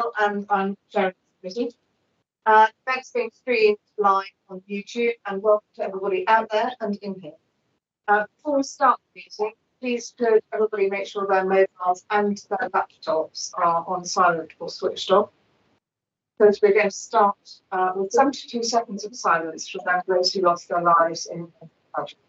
And I'm chairing the committee. Thanks for being streamed live on YouTube, and welcome to everybody out there and in here. Before we start the meeting, please could everybody make sure their mobiles and their laptops are on silent or switched off. Because we're going to start with 72 seconds of silence for those who lost their lives in the tragedy.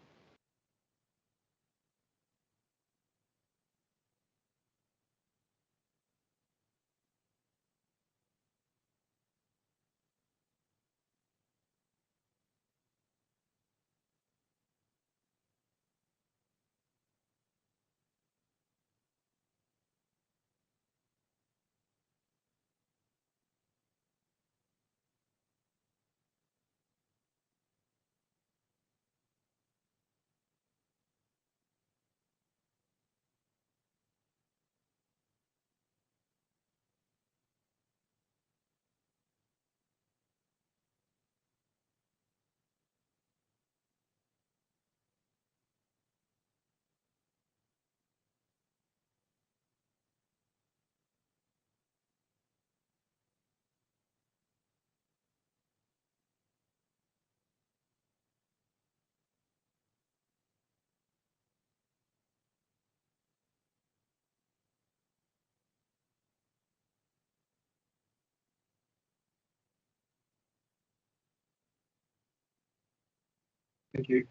Thank you.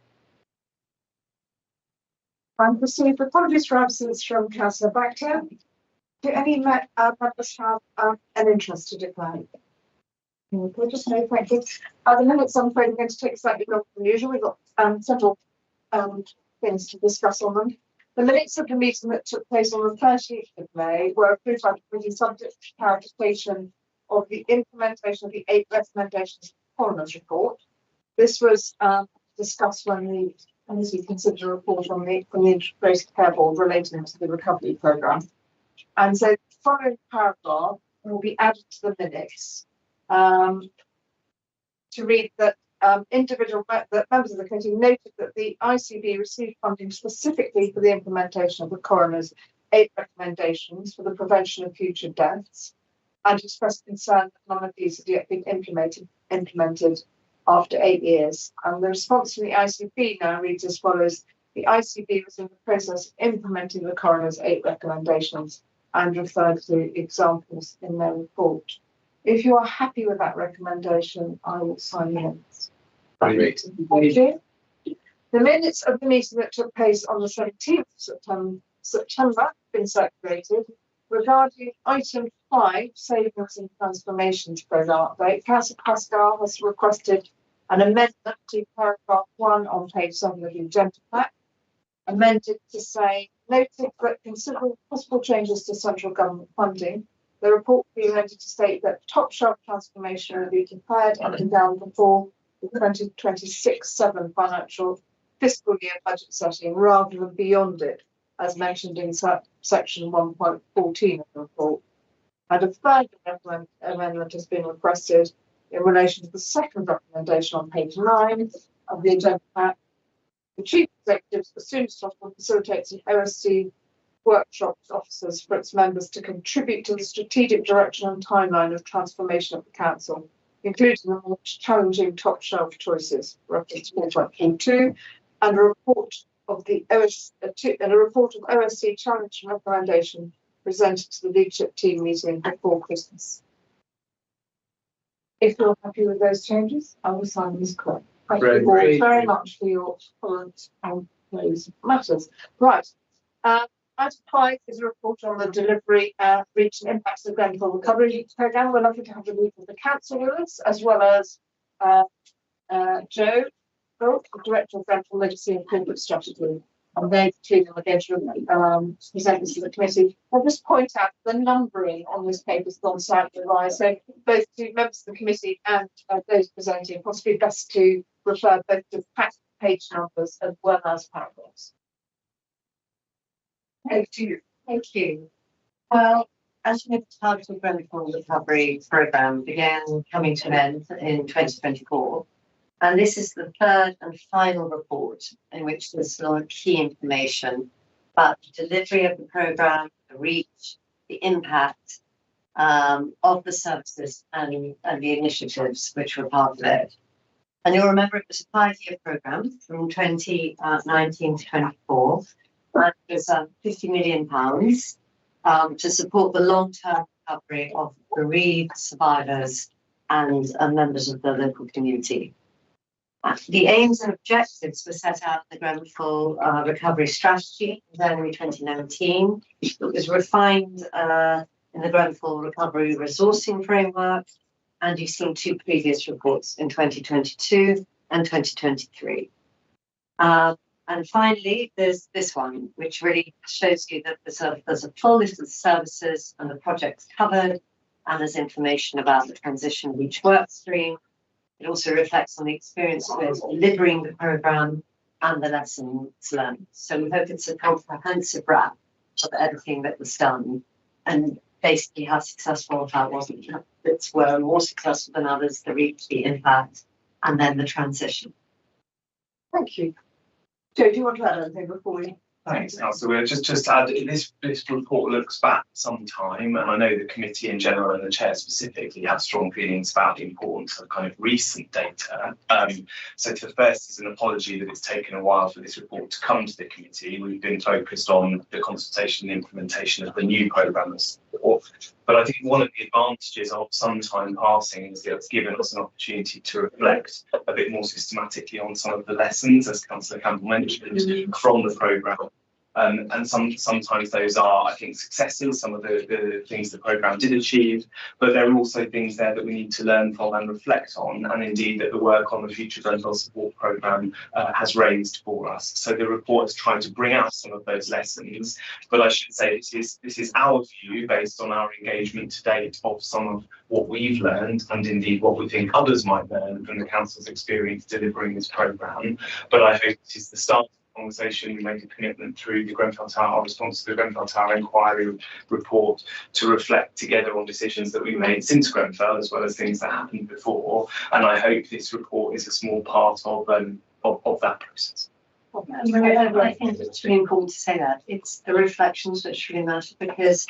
I've received apologies for absence from Councillor Bacter. Do any members have an interest to declare? Okay, just no, thank you. The minutes, I'm afraid, are going to take slightly longer than usual. We've got several things to discuss on them. The minutes of the meeting that took place on the 30th of May were approved by the committee subject to clarification of the implementation of the 8 recommendations of the coroner's report. This was discussed when the committee considered a report from the Integrated Care Board relating to the recovery programme. And so the following paragraph will be added to the minutes to read that that members of the committee noted that the ICB received funding specifically for the implementation of the coroner's 8 recommendations for the prevention of future deaths, and expressed concern that none of these had yet been implemented after 8 years. And the response from the ICB now reads as follows: the ICB was in the process of implementing the coroner's 8 recommendations and referred to examples in their report. If you are happy with that recommendation, I will sign the minutes. Thank you. The minutes of the meeting that took place on the 17th of September have been circulated. Regarding item 5, Savings and Transformations Programme update, Councillor Pascal has requested an amendment to paragraph 1 on page 7 of the agenda pack, amended to say, noting that considering possible changes to central government funding, the report will be amended to state that top shelf transformation will be declared and endowed before the 2026-7 financial fiscal year budget setting rather than beyond it, as mentioned in section 1.14 of the report. And a further amendment has been requested in relation to the second recommendation on page 9 of the agenda pack. The Chief Executive, as soon as possible, facilitates an OSC workshop with officers for its members to contribute to the strategic direction and timeline of transformation of the council, including the most challenging top shelf choices, reference 4.42, and a report of the OSC challenge and recommendation presented to the leadership team meeting before Christmas. If you're happy with those changes, I will sign this correct. Thank you all very much for your comments on those matters. Right. Item 5 is a report on the delivery, reach and impacts of the Grenfell Recovery Programme. We're lucky to have the lead of the council with us, as well as Joe, the Director of Grenfell Legacy and Corporate Strategy. And they too are going to present this to the committee. I'll just point out the numbering on this paper is gone slightly awry, so both to members of the committee and those presenting, possibly best to refer both to page numbers as well as paragraphs. Thank you. Thank you. Well, as you know, the targeted Grenfell Recovery Programme began coming to an end in 2024. And this is the third and final report in which there's a lot of key information about the delivery of the programme, the reach, the impact, of the services and the initiatives which were part of it. And you'll remember it was a 5-year programme from 2019 to 24. And it was £50 million to support the long-term recovery of bereaved survivors and members of the local community. The aims and objectives were set out in the Grenfell Recovery Strategy in January 2019. It was refined in the Grenfell Recovery Resourcing Framework, and you've seen 2 previous reports in 2022 and 2023. And finally, there's this one, which really shows you that there's a full list of services and the projects covered, and there's information about the transition of each work stream. It also reflects on the experience with delivering the programme and the lessons learned. So we hope it's a comprehensive wrap of everything that was done, and basically how successful, how it wasn't. Bits were more successful than others, the reach, the impact, and then the transition. Thank you. Joe, do you want to add anything before we? Thanks, Elsa. We'll just add, this report looks back some time, and I know the committee in general and the chair specifically have strong feelings about the importance of kind of recent data. So to first is an apology that it's taken a while for this report to come to the committee. We've been focused on the consultation and implementation of the new programme. But I think one of the advantages of some time passing is that it's given us an opportunity to reflect a bit more systematically on some of the lessons, as Councillor Campbell mentioned, from the programme. And sometimes those are, I think, successes, some of the things the programme did achieve, but there are also things there that we need to learn from and reflect on, and indeed that the work on the Future Grenfell Support Programme has raised for us. So the report is trying to bring out some of those lessons, but I should say this is our view based on our engagement to date of some of what we've learned, and indeed what we think others might learn from the Council's experience delivering this programme. But I hope this is the start conversation. We made a commitment through the Grenfell Tower, our response to the Grenfell Tower inquiry report, to reflect together on decisions that we made since Grenfell, as well as things that happened before. And I hope this report is a small part of that process. I think it's really important to say that it's the reflections which really matter, because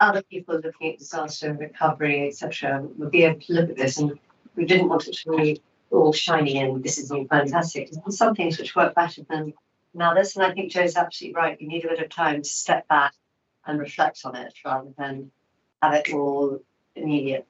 other people looking at disaster recovery, etc., will be able to look at this, and we didn't want it to be all shiny and this is all fantastic. There's some things which work better than others, and I think Joe's absolutely right. You need a bit of time to step back and reflect on it rather than have it all immediate.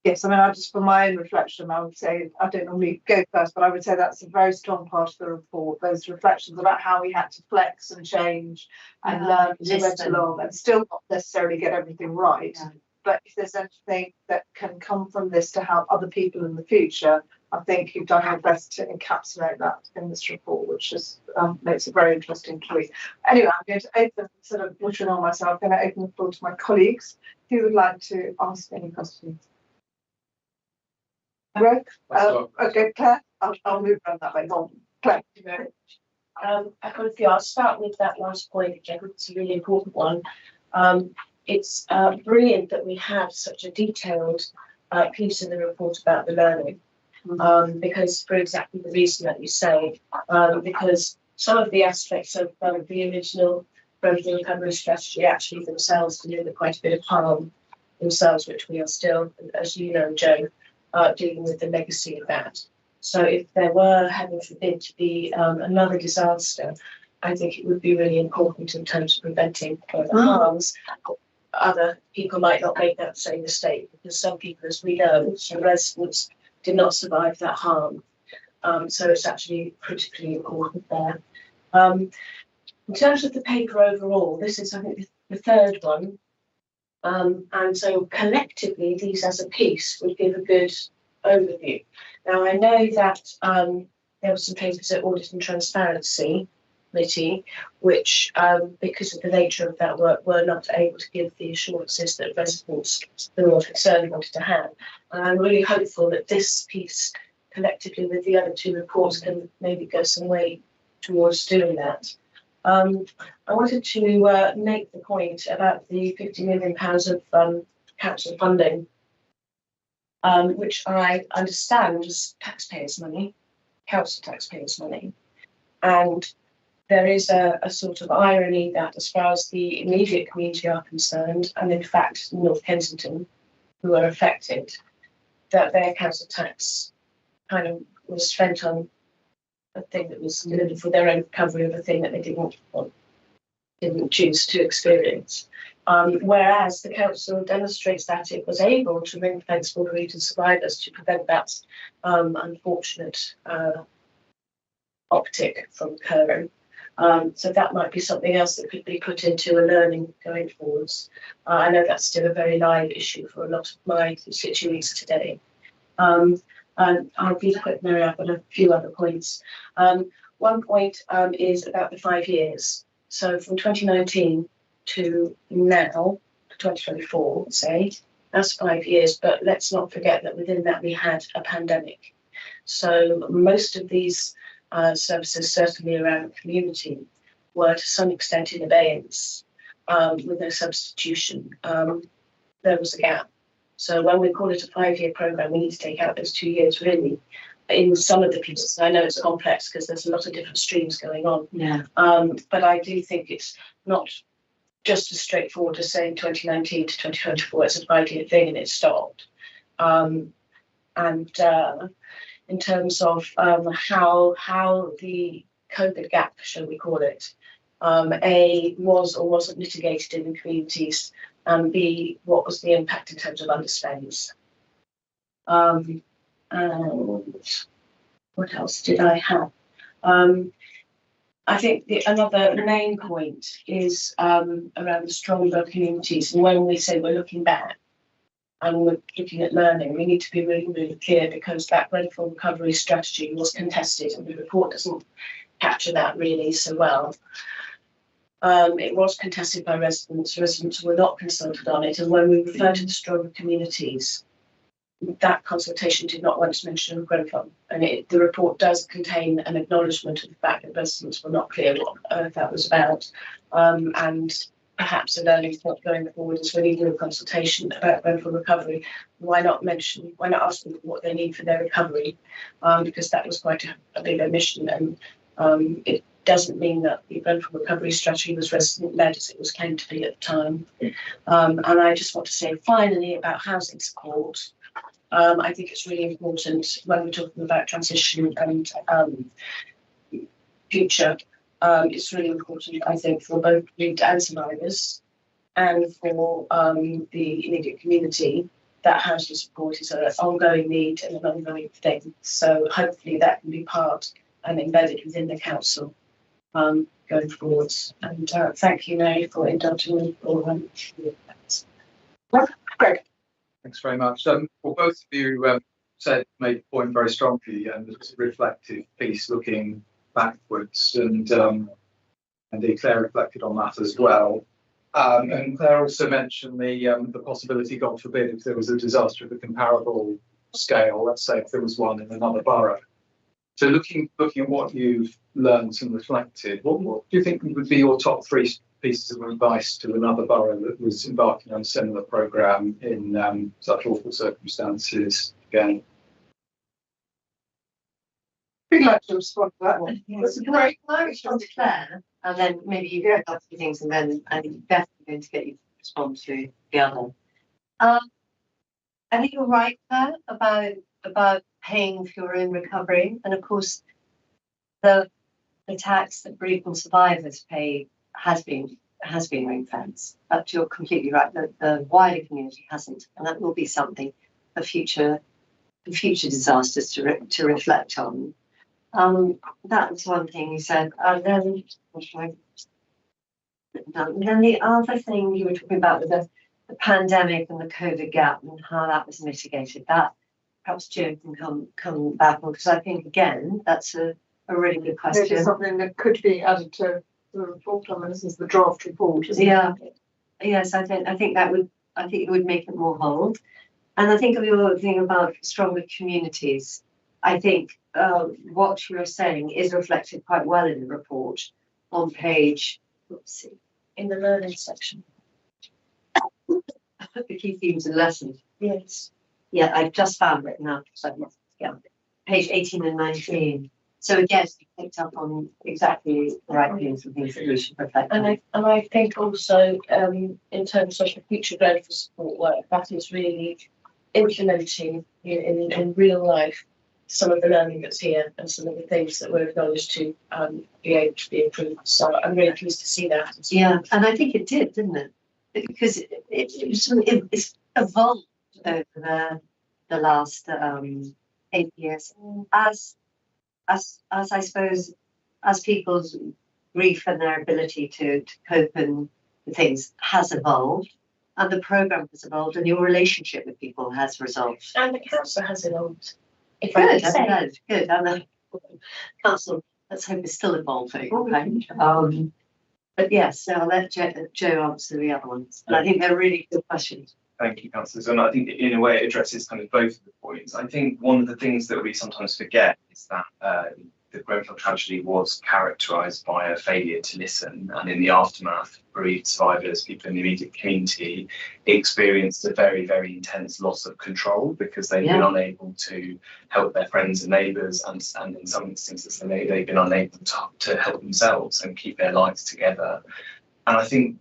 Yes, I mean, I just, for my own reflection, I would say, I don't normally go first, but I would say that's a very strong part of the report, those reflections about how we had to flex and change and learn as we went along, and still not necessarily get everything right. Yeah. But if there's anything that can come from this to help other people in the future, I think you've done your best to encapsulate that in this report, which just makes it very interesting to read. Anyway, I'm going to open, instead of butchering on myself, I'm going to open the floor to my colleagues who would like to ask any questions. Okay, Claire, I'll move around that way. On, Claire. I've got a few. I'll start with that last point, which I think is a really important one. It's brilliant that we have such a detailed piece in the report about the learning. Because for exactly the reason that you say, because some of the aspects of the original Grenfell recovery strategy actually themselves deliver quite a bit of harm themselves, which we are still, as you know, Joe, dealing with the legacy of that. So if there were, heaven forbid, to be another disaster, I think it would be really important in terms of preventing further harms. Other people might not make that same mistake, because some people, as we know, some residents did not survive that harm. So it's actually critically important there. In terms of the paper overall, this is, I think, the third one. And so collectively, these as a piece would give a good overview. Now, I know that there were some papers at Audit and Transparency Committee, which, because of the nature of that work, were not able to give the assurances that residents who were concerned wanted to have. And I'm really hopeful that this piece, collectively with the other two reports, can maybe go some way towards doing that. I wanted to make the point about the £50 million of council funding, which I understand is taxpayers' money, council taxpayers' money. And there is a sort of irony that as far as the immediate community are concerned, and in fact North Kensington, who are affected, that their council tax kind of was spent on a thing that was delivered for their own recovery of a thing that they didn't choose to experience. Whereas the council demonstrates that it was able to ring fence for bereaved survivors to prevent that unfortunate optic from occurring. So that might be something else that could be put into a learning going forwards. I know that's still a very live issue for a lot of my constituents today. And I'll be quick, Mary, I've got a few other points. One point is about the 5 years. So from 2019 to now, 2024, say, that's 5 years, but let's not forget that within that we had a pandemic. So most of these services, certainly around the community, were to some extent in abeyance with no substitution. There was a gap. So when we call it a 5-year programme, we need to take out those 2 years really in some of the pieces. I know it's complex because there's a lot of different streams going on. Yeah. But I do think it's not just as straightforward as saying 2019 to 2024, it's a 5-year thing and it stopped. In terms of how the COVID gap, shall we call it, A, was or wasn't mitigated in the communities, and B, what was the impact in terms of underspends. And what else did I have? I think another main point is around the stronger communities. And when we say we're looking back and we're looking at learning, we need to be really, really clear, because that Grenfell recovery strategy was contested and the report doesn't capture that really so well. It was contested by residents. Residents were not consulted on it. And when we refer to the stronger communities, that consultation did not once mention Grenfell. And the report does contain an acknowledgement of the fact that residents were not clear what that was about. And perhaps a learning point going forward is when you do a consultation about Grenfell recovery, why not ask them what they need for their recovery? Because that was quite a big omission. And it doesn't mean that the Grenfell recovery strategy was resident-led as it was claimed to be at the time. And I just want to say finally about housing support. I think it's really important when we're talking about transition and future. It's really important, I think, for both bereaved and survivors and for the immediate community, that housing support is an ongoing need and an ongoing thing. So hopefully that can be part and embedded within the council going forwards. And thank you, Mary, for indulging me for Greg. Thanks very much. Well, both of you made the point very strongly, and it's a reflective piece looking backwards, and Claire reflected on that as well. And Claire also mentioned the possibility, God forbid, if there was a disaster of a comparable scale, let's say if there was one in another borough. So looking at what you've learned and reflected, what do you think would be your top 3 pieces of advice to another borough that was embarking on a similar programme in such awful circumstances again? We'd like to respond to that one. That's a great. I respond to Claire, and then maybe you get a few things, and then I'm definitely going to get you to respond to the other. I think you're right, Claire, about paying for your own recovery, and of course, the tax that bereaved survivors pay has been ring-fenced. But you're completely right. The wider community hasn't, and that will be something for future disasters to reflect on. That was one thing you said. Then the other thing you were talking about with the pandemic and the COVID gap and how that was mitigated. That perhaps Joe can come back on, because I think again that's a really good question. Maybe something that could be added to the report. I mean, this is the draft report, isn't it? Yes, I think it would make it more whole. And I think of your thing about stronger communities. I think what you're saying is reflected quite well in the report on page, in the learning section. The key themes and lessons. Yes. Yeah, I've just found it now. So, yeah, page 18 and 19. So again, we picked up on exactly the right things and things that we should reflect on. And I think also in terms of the future growth for support work, that is really implementing in real life some of the learning that's here and some of the things that were acknowledged to be able to be improved. So I'm really pleased to see that. Yeah, and I think it did, didn't it? Because it's evolved over the last 8 years as I suppose as people's grief and their ability to cope and things has evolved, and the programme has evolved, and your relationship with people has resolved. And the council has evolved. Good, and the council, let's hope, is still evolving. Right? But yes, I'll let Joe answer the other ones. And I think they're really good questions. Thank you, councillors. And I think in a way it addresses kind of both of the points. I think one of the things that we sometimes forget is that the Grenfell tragedy was characterised by a failure to listen, and in the aftermath, bereaved survivors, people in the immediate community, experienced a very, very intense loss of control because they've been unable to help their friends and neighbours, and in some instances they've been unable to help themselves and keep their lives together. And I think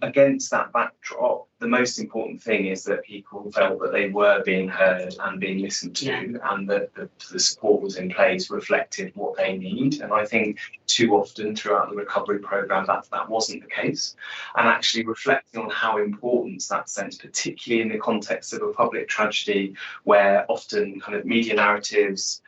against that backdrop, the most important thing is that people felt that they were being heard and being listened to, and that the support was in place, reflected what they need. And I think too often throughout the recovery programme that wasn't the case. And actually reflecting on how important that sense, particularly in the context of a public tragedy, where often kind of media narratives,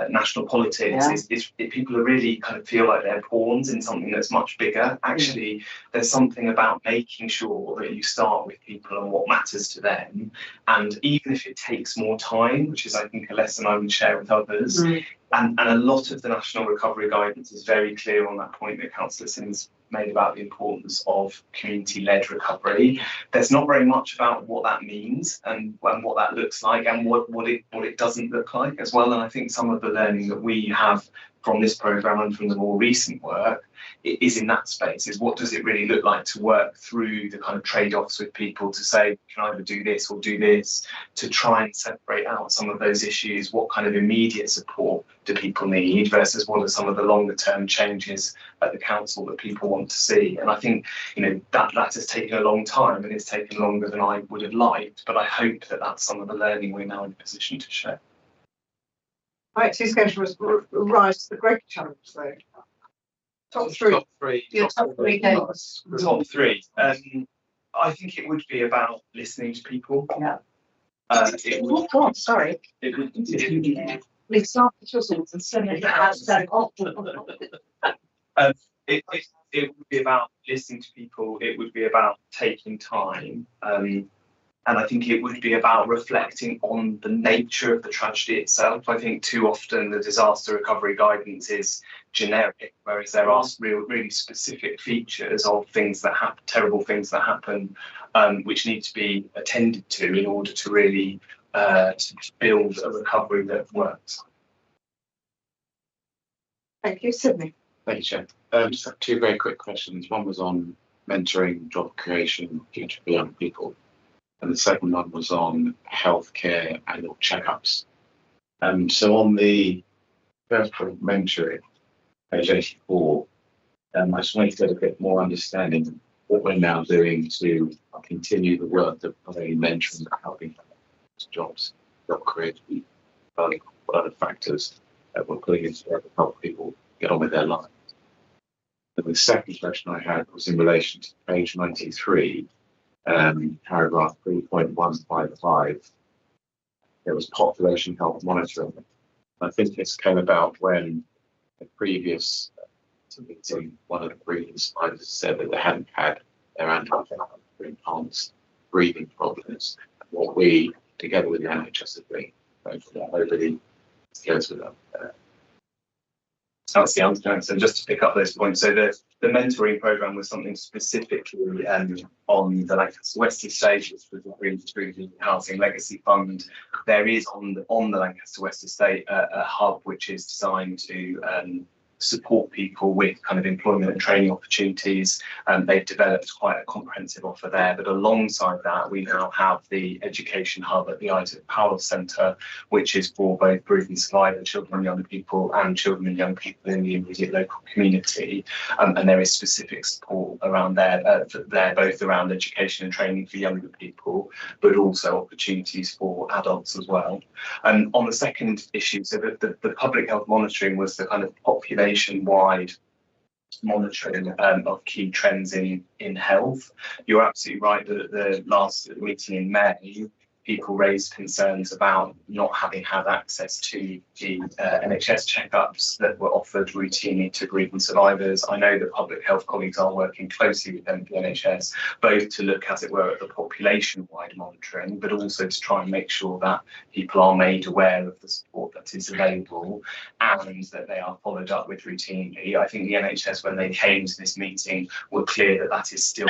national politics is people are really kind of feel like they're pawns in something that's much bigger. Actually, there's something about making sure that you start with people and what matters to them, and even if it takes more time, which is I think a lesson I would share with others, and a lot of the national recovery guidance is very clear on that point that Councillor Sims made about the importance of community-led recovery. There's not very much about what that means and what that looks like and what it doesn't look like as well. And I think some of the learning that we have from this programme and from the more recent work is in that space, is what does it really look like to work through the kind of trade-offs with people to say, we can either do this or do this, to try and separate out some of those issues. What kind of immediate support do people need versus what are some of the longer term changes at the council that people want to see? And I think, that has taken a long time, and it's taken longer than I would have liked, but I hope that that's some of the learning we're now in a position to share. Right, who's going to rise to the great challenge though? Top three. Your top three games. Top three. I think it would be about listening to people. Yeah. Oh God, sorry. It would Please start the chisels and send it out. it would be about listening to people. It would be about taking time. And I think it would be about reflecting on the nature of the tragedy itself. I think too often the disaster recovery guidance is generic, whereas there are really specific features of things that happen, terrible things that happen, which need to be attended to in order to really to build a recovery that works. Thank you, Sydney. Thank you, Chair. Just have two very quick questions. One was on mentoring, job creation, future for young people. And the second one was on healthcare annual checkups. So on the first point, mentoring, page 84, I just wanted to get a bit more understanding of what we're now doing to continue the work of mentoring and helping jobs, job creation, what other factors that we're putting into to help people get on with their lives. And the second question I had was in relation to page 93. Paragraph 3.155, there was population health monitoring. I think this came about when the previous meeting, one of the previous slides said that they hadn't had their antibiotic for enhanced breathing problems. What we, together with the NHS, have been nobody goes with that. That's the answer. So just to pick up those points, so the mentoring programme was something specifically on the Lancaster West Estate, which was agreed through the Housing Legacy Fund. There is on the Lancaster West Estate a hub which is designed to support people with kind of employment and training opportunities. They've developed quite a comprehensive offer there, but alongside that we now have the education hub at the Isaac Powell Centre, which is for both bereavement survivor children and young people and children and young people in the immediate local community, and there is specific support around there, both around education and training for younger people, but also opportunities for adults as well. And on the second issue, so the public health monitoring was the kind of population-wide monitoring of key trends in health. You're absolutely right that the last meeting in May, people raised concerns about not having had access to the NHS checkups that were offered routinely to bereavement survivors. I know that public health colleagues are working closely with them, the NHS, both to look, as it were, at the population-wide monitoring, but also to try and make sure that people are made aware of the support that is available and that they are followed up with routinely. I think the NHS, when they came to this meeting, were clear that that is still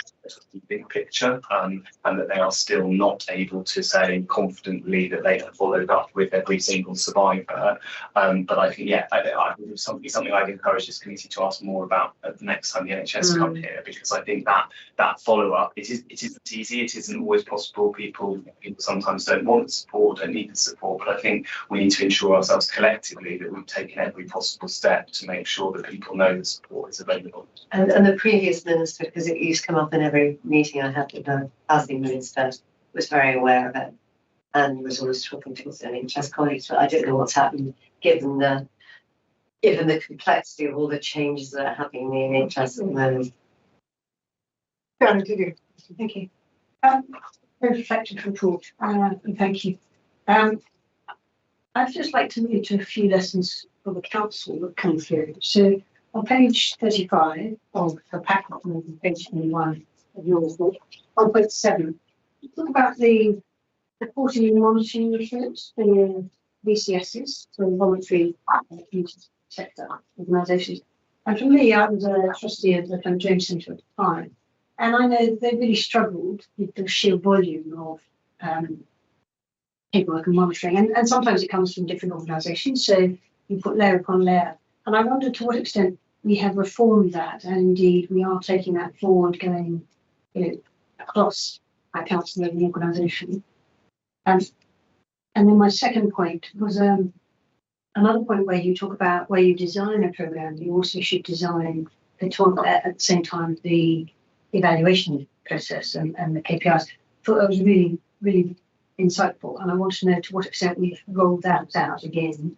the big picture, and that they are still not able to say confidently that they have followed up with every single survivor. But I think, I would something I'd encourage this committee to ask more about at the next time the NHS come here, because I think that follow up, it isn't easy, it isn't always possible. People sometimes don't want the support, don't need the support, but I think we need to ensure ourselves collectively that we've taken every possible step to make sure that people know the support is available. And the previous minister, because it used to come up in every meeting I had with the housing minister, was very aware of it and was always talking to his NHS colleagues. But I don't know what's happened given the complexity of all the changes that are happening in the NHS at the moment. Thank you. Very reflective report, and thank you. I'd just like to move to a few lessons for the council that come through. So on page 35 of the packet, and page 21 of your report, on page 7, you talk about the reporting and monitoring reports for VCSs, so voluntary community sector organisations. And for me, I was a trustee of the Clement James Centre at the time, and I know they really struggled with the sheer volume of paperwork and monitoring, and sometimes it comes from different organisations, so you put layer upon layer. And I wonder to what extent we have reformed that, and indeed we are taking that forward, going across our council and the organisation. And then my second point was another point where you talk about where you design a programme, you also should design at the same time the evaluation process and the KPIs. I thought that was really, really insightful, and I want to know to what extent we've rolled that out again,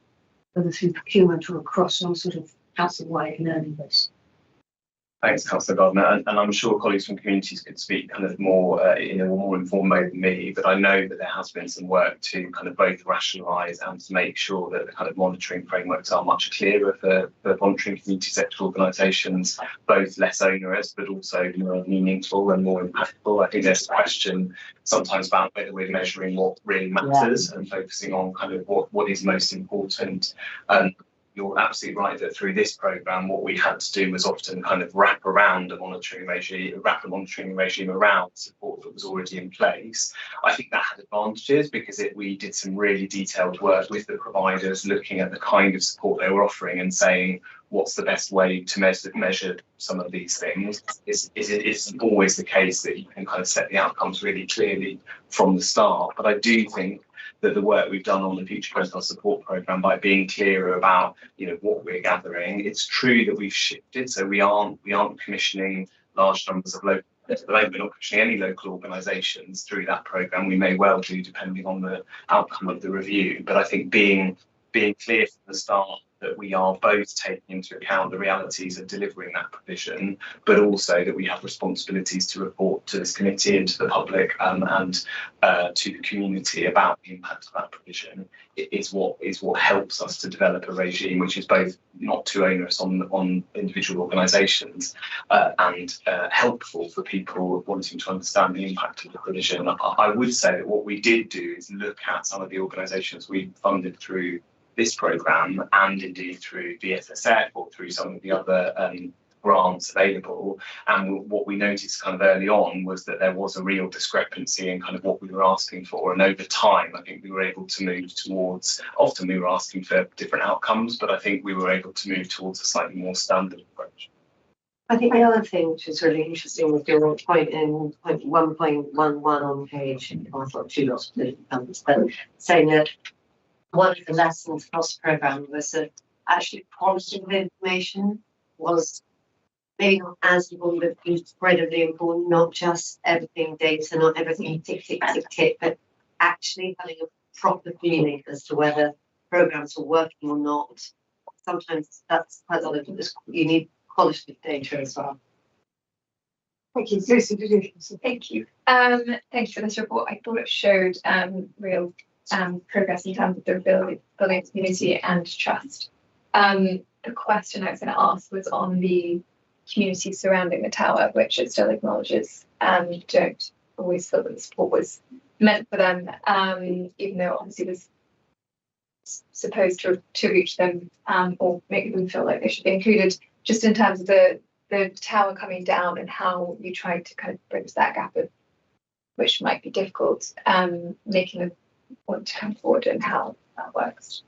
whether through procurement or across some sort of council-wide learning base. Thanks, Councillor Gardner, and I'm sure colleagues from communities could speak kind of more in a more informed way than me, but I know that there has been some work to kind of both rationalise and to make sure that the kind of monitoring frameworks are much clearer for monitoring community sector organisations, both less onerous but also more meaningful and more impactful. I think there's a question sometimes about whether we're measuring what really matters and focusing on kind of what is most important. You're absolutely right that through this programme, what we had to do was often kind of wrap the monitoring regime around support that was already in place. I think that had advantages because we did some really detailed work with the providers, looking at the kind of support they were offering and saying, what's the best way to measure some of these things? It isn't always the case that you can kind of set the outcomes really clearly from the start. But I do think that the work we've done on the Future Profile Support Programme, by being clearer about what we're gathering, it's true that we've shifted. So we aren't commissioning large numbers of local. At the moment, we're not commissioning any local organisations through that programme. We may well do, depending on the outcome of the review. But I think being clear from the start that we are both taking into account the realities of delivering that provision, but also that we have responsibilities to report to this committee and to the public and to the community about the impact of that provision is what helps us to develop a regime which is both not too onerous on individual organisations and helpful for people wanting to understand the impact of the provision. I would say that what we did do is look at some of the organisations we funded through this programme and indeed through VSSF or through some of the other grants available. And what we noticed kind of early on was that there was a real discrepancy in kind of what we were asking for. And over time, I think we were able to move towards, often we were asking for different outcomes, but I think we were able to move towards a slightly more standard approach. I think the other thing which is really interesting was your point in point 1.11 on page, I thought two lots of different numbers, but saying that one of the lessons across the programme was that actually quality of information was maybe not as important, but incredibly important, not just everything data, not everything tick, tick, tick, tick, but actually having a proper feeling as to whether programmes are working or not. Sometimes that's quite a lot of it. You need qualitative data as well. Thank you. Lucy, did you? Thank you. Thank you for this report. I thought it showed real progress in terms of the building community and trust. The question I was going to ask was on the community surrounding the tower, which it still acknowledges don't always feel that the support was meant for them, even though obviously it was supposed to reach them or make them feel like they should be included. Just in terms of the tower coming down and how you tried to kind of bridge that gap, of, which might be difficult, making them want to come forward and how that works.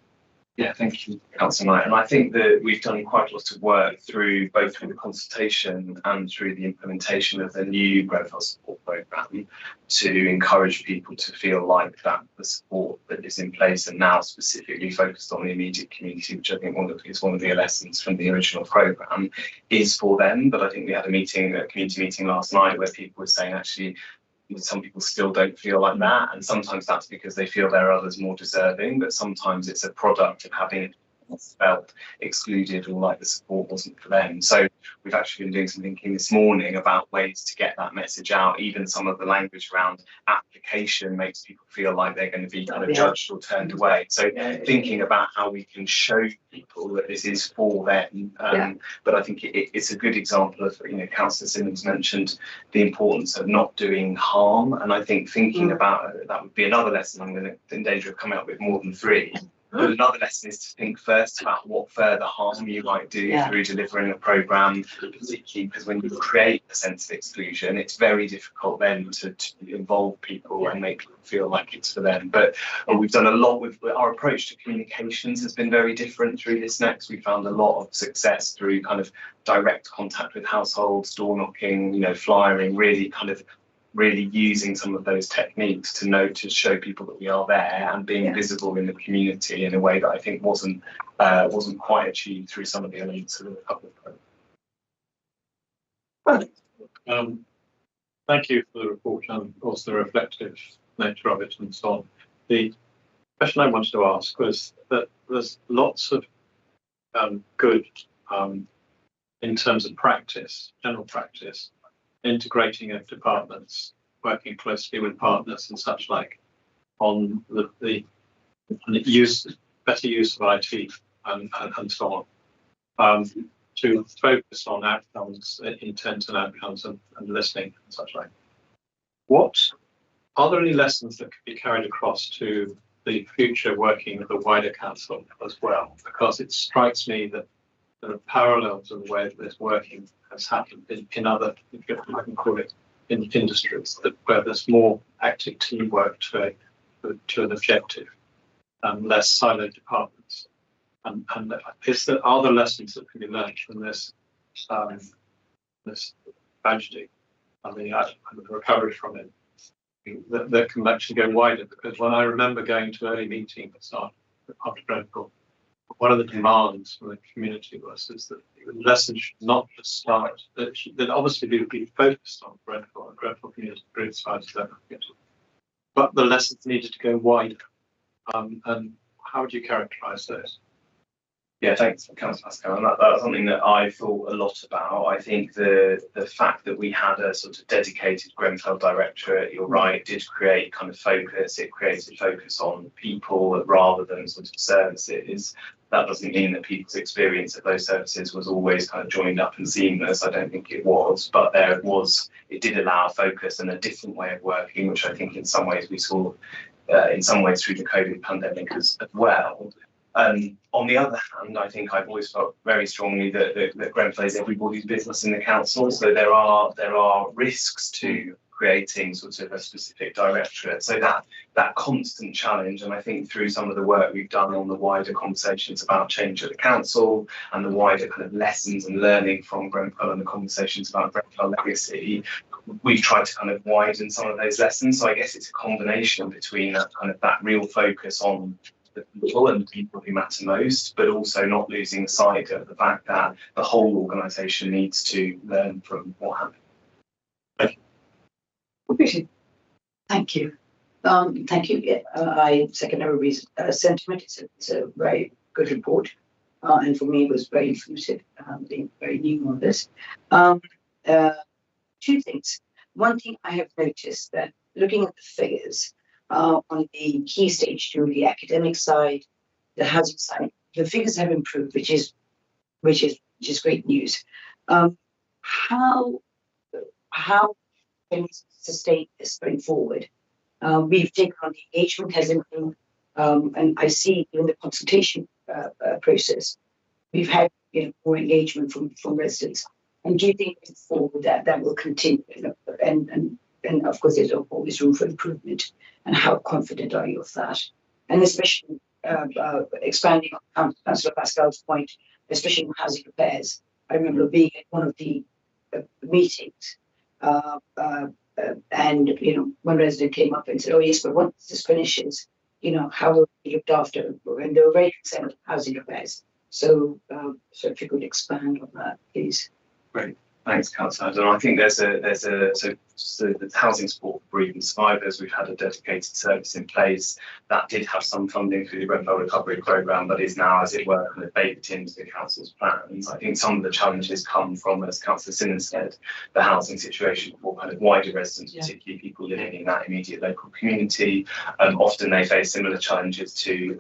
Yeah, thank you, Councillor Knight. And I think that we've done quite a lot of work through both through the consultation and through the implementation of the new Grenfell support programme to encourage people to feel like that the support that is in place and now specifically focused on the immediate community, which I think is one of the lessons from the original programme, is for them. But I think we had a community meeting last night where people were saying actually some people still don't feel like that, and sometimes that's because they feel there are others more deserving, but sometimes it's a product of having felt excluded or like the support wasn't for them. So we've actually been doing some thinking this morning about ways to get that message out. Even some of the language around application makes people feel like they're going to be kind of judged or turned away. So thinking about how we can show people that this is for them. But I think it's a good example of, Councillor Simmons mentioned the importance of not doing harm. And I think thinking about that would be another lesson. I'm going to in danger of coming up with more than three. But another lesson is to think first about what further harm you might do through delivering a programme, particularly because when you create a sense of exclusion, it's very difficult then to involve people and make people feel like it's for them. But we've done a lot with our approach to communications has been very different through this next. We found a lot of success through kind of direct contact with households, door knocking, flyering, really using some of those techniques to show people that we are there and being visible in the community in a way that I think wasn't quite achieved through some of the elements of the public program. Thank you for the report and of course the reflective nature of it and so on. The question I wanted to ask was that there's lots of good in terms of practice, general practice, integrating of departments, working closely with partners and such like on the better use of IT and so on, to focus on outcomes, intent and outcomes and listening and such like. Are there any lessons that could be carried across to the future working of the wider council as well? Because it strikes me that there are parallels in the way that this working has happened in other, if I can call it, in industries, where there's more active teamwork to an objective and less siloed departments. And are there lessons that can be learned from this tragedy and the recovery from it that can actually go wider? Because when I remember going to early meetings after Grenfell, one of the demands from the community was that the lesson should not just start, that obviously be focused on Grenfell and Grenfell community groups, but the lessons needed to go wider. And how would you characterise those? Yeah, thanks, Councillor Pascoe. And that's something that I thought a lot about. I think the fact that we had a sort of dedicated Grenfell directorate, you're right, did create kind of focus. It created focus on people rather than sort of services. That doesn't mean that people's experience of those services was always kind of joined up and seamless. I don't think it was, but it did allow focus and a different way of working, which I think in some ways we saw in some ways through the COVID pandemic as well. On the other hand, I think I've always felt very strongly that Grenfell is everybody's business in the council. So there are risks to creating sort of a specific directorate. So that constant challenge, and I think through some of the work we've done on the wider conversations about change at the council and the wider kind of lessons and learning from Grenfell and the conversations about Grenfell legacy, we've tried to kind of widen some of those lessons. So I guess it's a combination between that kind of that real focus on the people and the people who matter most, but also not losing sight of the fact that the whole organisation needs to learn from what happened. Thank you. Thank you. Yeah, I second everybody's sentiment. It's a very good report, and for me, it was very inclusive, being very new on this. Two things. One thing I have noticed that looking at the figures on the key stage 2, the academic side, the housing side, the figures have improved, which is great news. How can we sustain this going forward? We've taken on the engagement has improved, and I see in the consultation process, we've had more engagement from residents. And do you think going forward that will continue? And of course, there's always room for improvement. And how confident are you of that? And especially expanding on Councillor Pascal's point, especially in housing affairs. I remember being at one of the meetings, and one resident came up and said, "Oh yes, but once this finishes, how will it be looked after?" And they were very concerned with housing affairs. So if you could expand on that, please. Great. Thanks, Councillor. And I think there's the housing support for bereaved survivors. We've had a dedicated service in place that did have some funding through the Grenfell Recovery Programme, but is now, as it were, kind of baked into the council's plans. I think some of the challenges come from, as Councillor Simmons said, the housing situation for kind of wider residents, particularly people living in that immediate local community. Often they face similar challenges to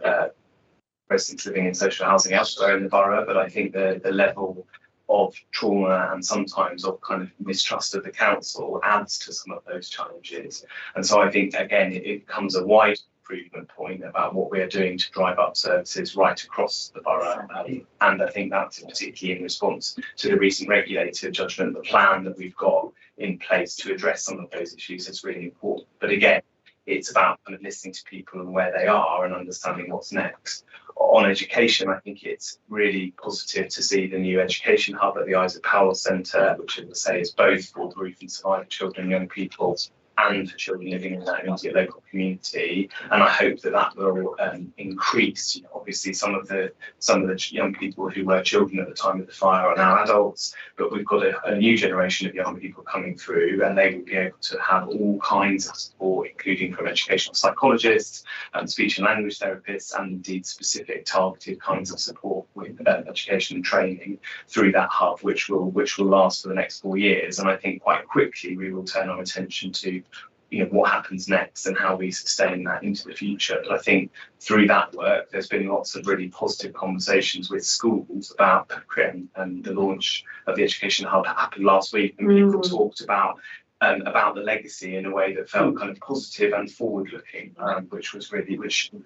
residents living in social housing elsewhere in the borough, but I think the level of trauma and sometimes of kind of mistrust of the council adds to some of those challenges. And so I think, again, it becomes a wide improvement point about what we are doing to drive up services right across the borough. And I think that's particularly in response to the recent regulator judgment. The plan that we've got in place to address some of those issues is really important. But again, it's about kind of listening to people and where they are and understanding what's next. On education, I think it's really positive to see the new education hub at the Isaac Powell Centre, which, as I say, is both for bereaved and survivor children and young people and for children living in that immediate local community. And I hope that will increase. Obviously, some of the young people who were children at the time of the fire are now adults, but we've got a new generation of young people coming through, and they will be able to have all kinds of support, including from educational psychologists and speech and language therapists, and indeed specific targeted kinds of support with education and training through that hub, which will last for the next 4 years. And I think quite quickly we will turn our attention to what happens next and how we sustain that into the future. But I think through that work, there's been lots of really positive conversations with schools about and the launch of the Education Hub happened last week, and people talked about the legacy in a way that felt kind of positive and forward-looking, which was really useful.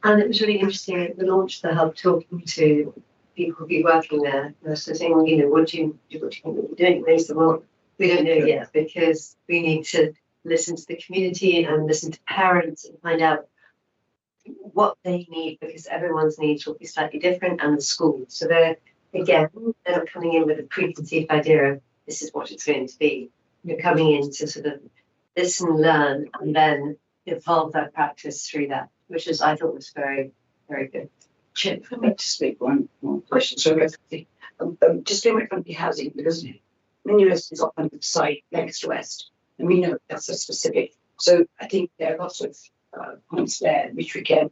And it was really interesting at the launch of the hub, talking to people who'll be working there. So saying, what do you think we're doing? They said, well, we don't know yet, because we need to listen to the community and listen to parents and find out what they need, because everyone's needs will be slightly different, and the schools. So they're not coming in with a preconceived idea of this is what it's going to be. You're coming in to sort of listen, learn, and then evolve that practice through that, which I thought was very, very good. Chair, if I may just make one more question. So just going back on the housing, because many residents are on the side next to west, and we know that's a specific. So I think there are lots of points there which we can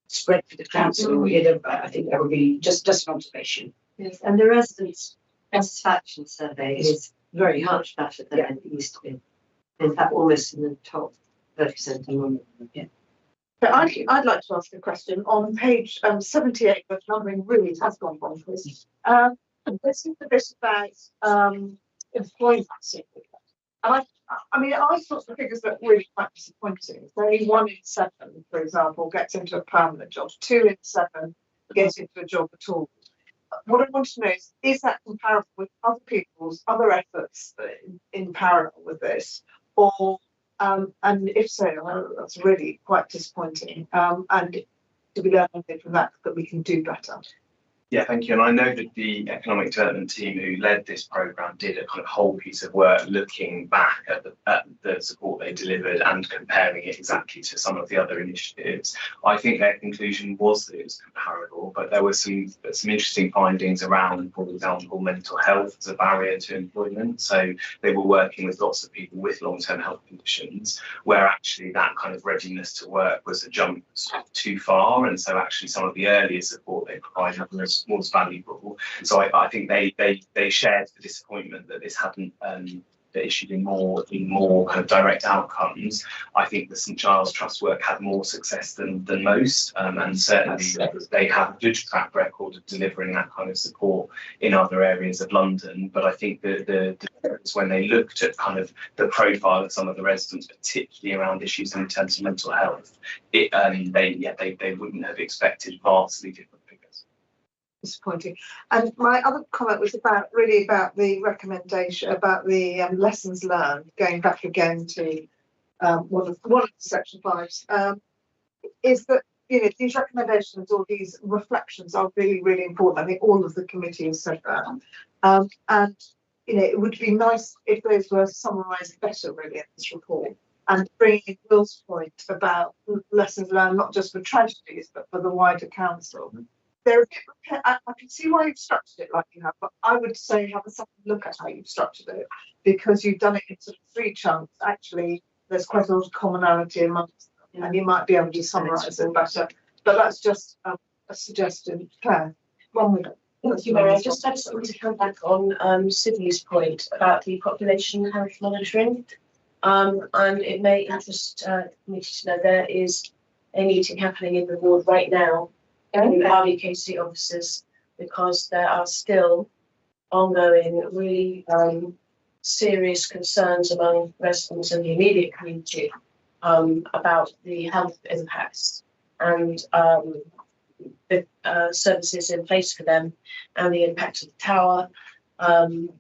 spread to the council. I think that would be just an observation. Yes, and the residents' satisfaction survey is very much better than it used to be. In fact, almost in the top 30%. Yeah. But I'd like to ask a question on page 78, but numbering really has gone wrong. This is the bit about employment certificate. And I thought the figures look really quite disappointing. So only 1 in 7, for example, gets into a permanent job. 2 in 7 get into a job at all. What I want to know is that comparable with other people's other efforts in parallel with this, or and if so, that's really quite disappointing. And do we learn anything from that we can do better? Yeah, thank you. And I know that the economic development team who led this programme did a kind of whole piece of work looking back at the support they delivered and comparing it exactly to some of the other initiatives. I think their conclusion was that it was comparable, but there were some interesting findings around, for example, mental health as a barrier to employment. So they were working with lots of people with long-term health conditions, where actually that kind of readiness to work was a jump too far. And so actually some of the earlier support they provided was valuable. So I think they shared the disappointment that this hadn't issued in more kind of direct outcomes. I think the St Giles Trust work had more success than most, and certainly they have a good track record of delivering that kind of support in other areas of London. But I think the when they looked at kind of the profile of some of the residents, particularly around issues in terms of mental health, they wouldn't have expected vastly different figures. Disappointing. And my other comment was about the recommendation about the lessons learned, going back again to one of the section 5s, is that these recommendations or these reflections are really, really important. I think all of the committee has said that, and it would be nice if those were summarised better really in this report, and bringing in Will's point about lessons learned not just for tragedies but for the wider council. I can see why you've structured it like you have, but I would say have a second look at how you've structured it, because you've done it in sort of 3 chunks. Actually, there's quite a lot of commonality amongst them, and you might be able to summarise it better. But that's just a suggestion. Claire, one minute. Thank you, Mary. I just had something to come back on Sydney's point about the population health monitoring. And it may interest the committee to know there is a meeting happening in the ward right now with RDKC officers, because there are still ongoing really serious concerns among residents in the immediate community about the health impacts and the services in place for them, and the impact of the tower, the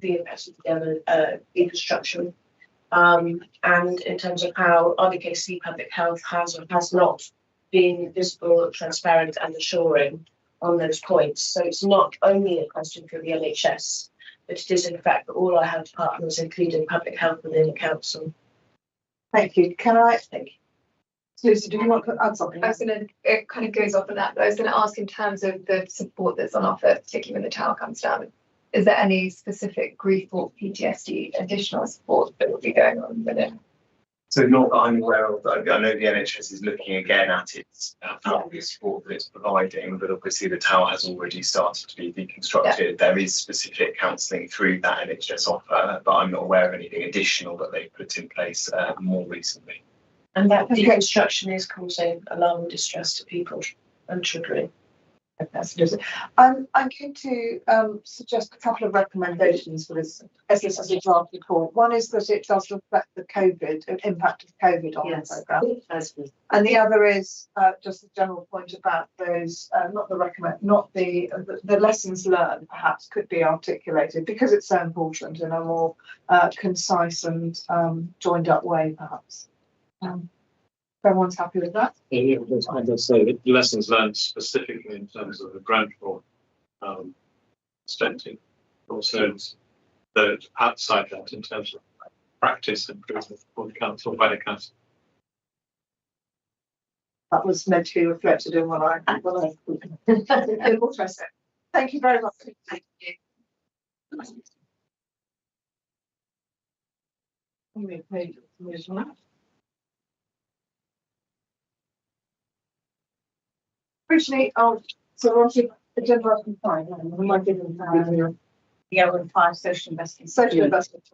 impact of the infrastructure, and in terms of how RDKC Public Health has or has not been visible, transparent and assuring on those points. So it's not only a question for the NHS, but it is in fact for all our health partners, including public health within the council. Thank you. Lucy, do you want to add something? It kind of goes off of that, but I was going to ask in terms of the support that's on offer, particularly when the tower comes down, is there any specific grief or PTSD additional support that will be going on with it? So not that I'm aware of. I know the NHS is looking again at its support that it's providing, but obviously the tower has already started to be deconstructed. Yeah. There is specific counselling through that NHS offer, but I'm not aware of anything additional that they've put in place more recently. And that deconstruction is causing alarm and distress to people and triggering. I'm going to suggest a couple of recommendations for this as a draft report. One is that it does reflect the impact of COVID on the programme. And the other is just a general point about those, the lessons learned perhaps could be articulated, because it's so important, in a more concise and joined up way, perhaps. Everyone's happy with that? Yeah, I just say that lessons learned specifically in terms of the grant for spending, also the outside that in terms of practice improvement for the council, by the council. That was meant to be reflected in what I said. Thank you very much. Thank you. Originally, so we're on to agenda item 5, we might give them the other 5 social investment. Social investment.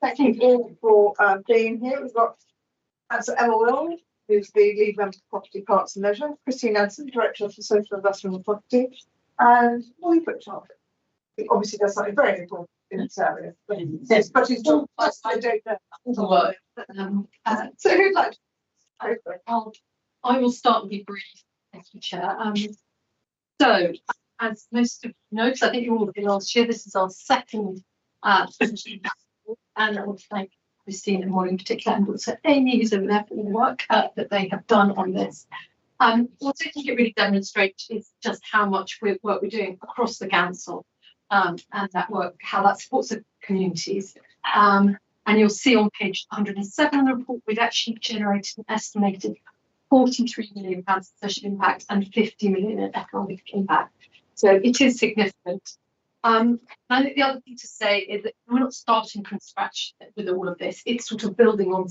Thank you all for being here. We've got Emma Will, who's the lead member of Property, Parks and Leisure, Christine Anson, Director for Social Investment and Property, And Molly Pritchard, who obviously does something very important in this area. Yes, but he's not, I don't know. So who'd like to? I will start and be brief. Thank you, Chair. So, as most of you know, because I think you all did last year, this is our second and I want to thank Christine and Molly in particular, and also Amy, who's over there for the work that they have done on this. What I think it really demonstrates is just how much work we're doing across the council, and that work, how that supports the communities. And you'll see on page 107 of the report, we've actually generated an estimated £43 million in social impact and 50 million in economic impact. So it is significant. I think the other thing to say is that we're not starting from scratch with all of this. It's sort of building on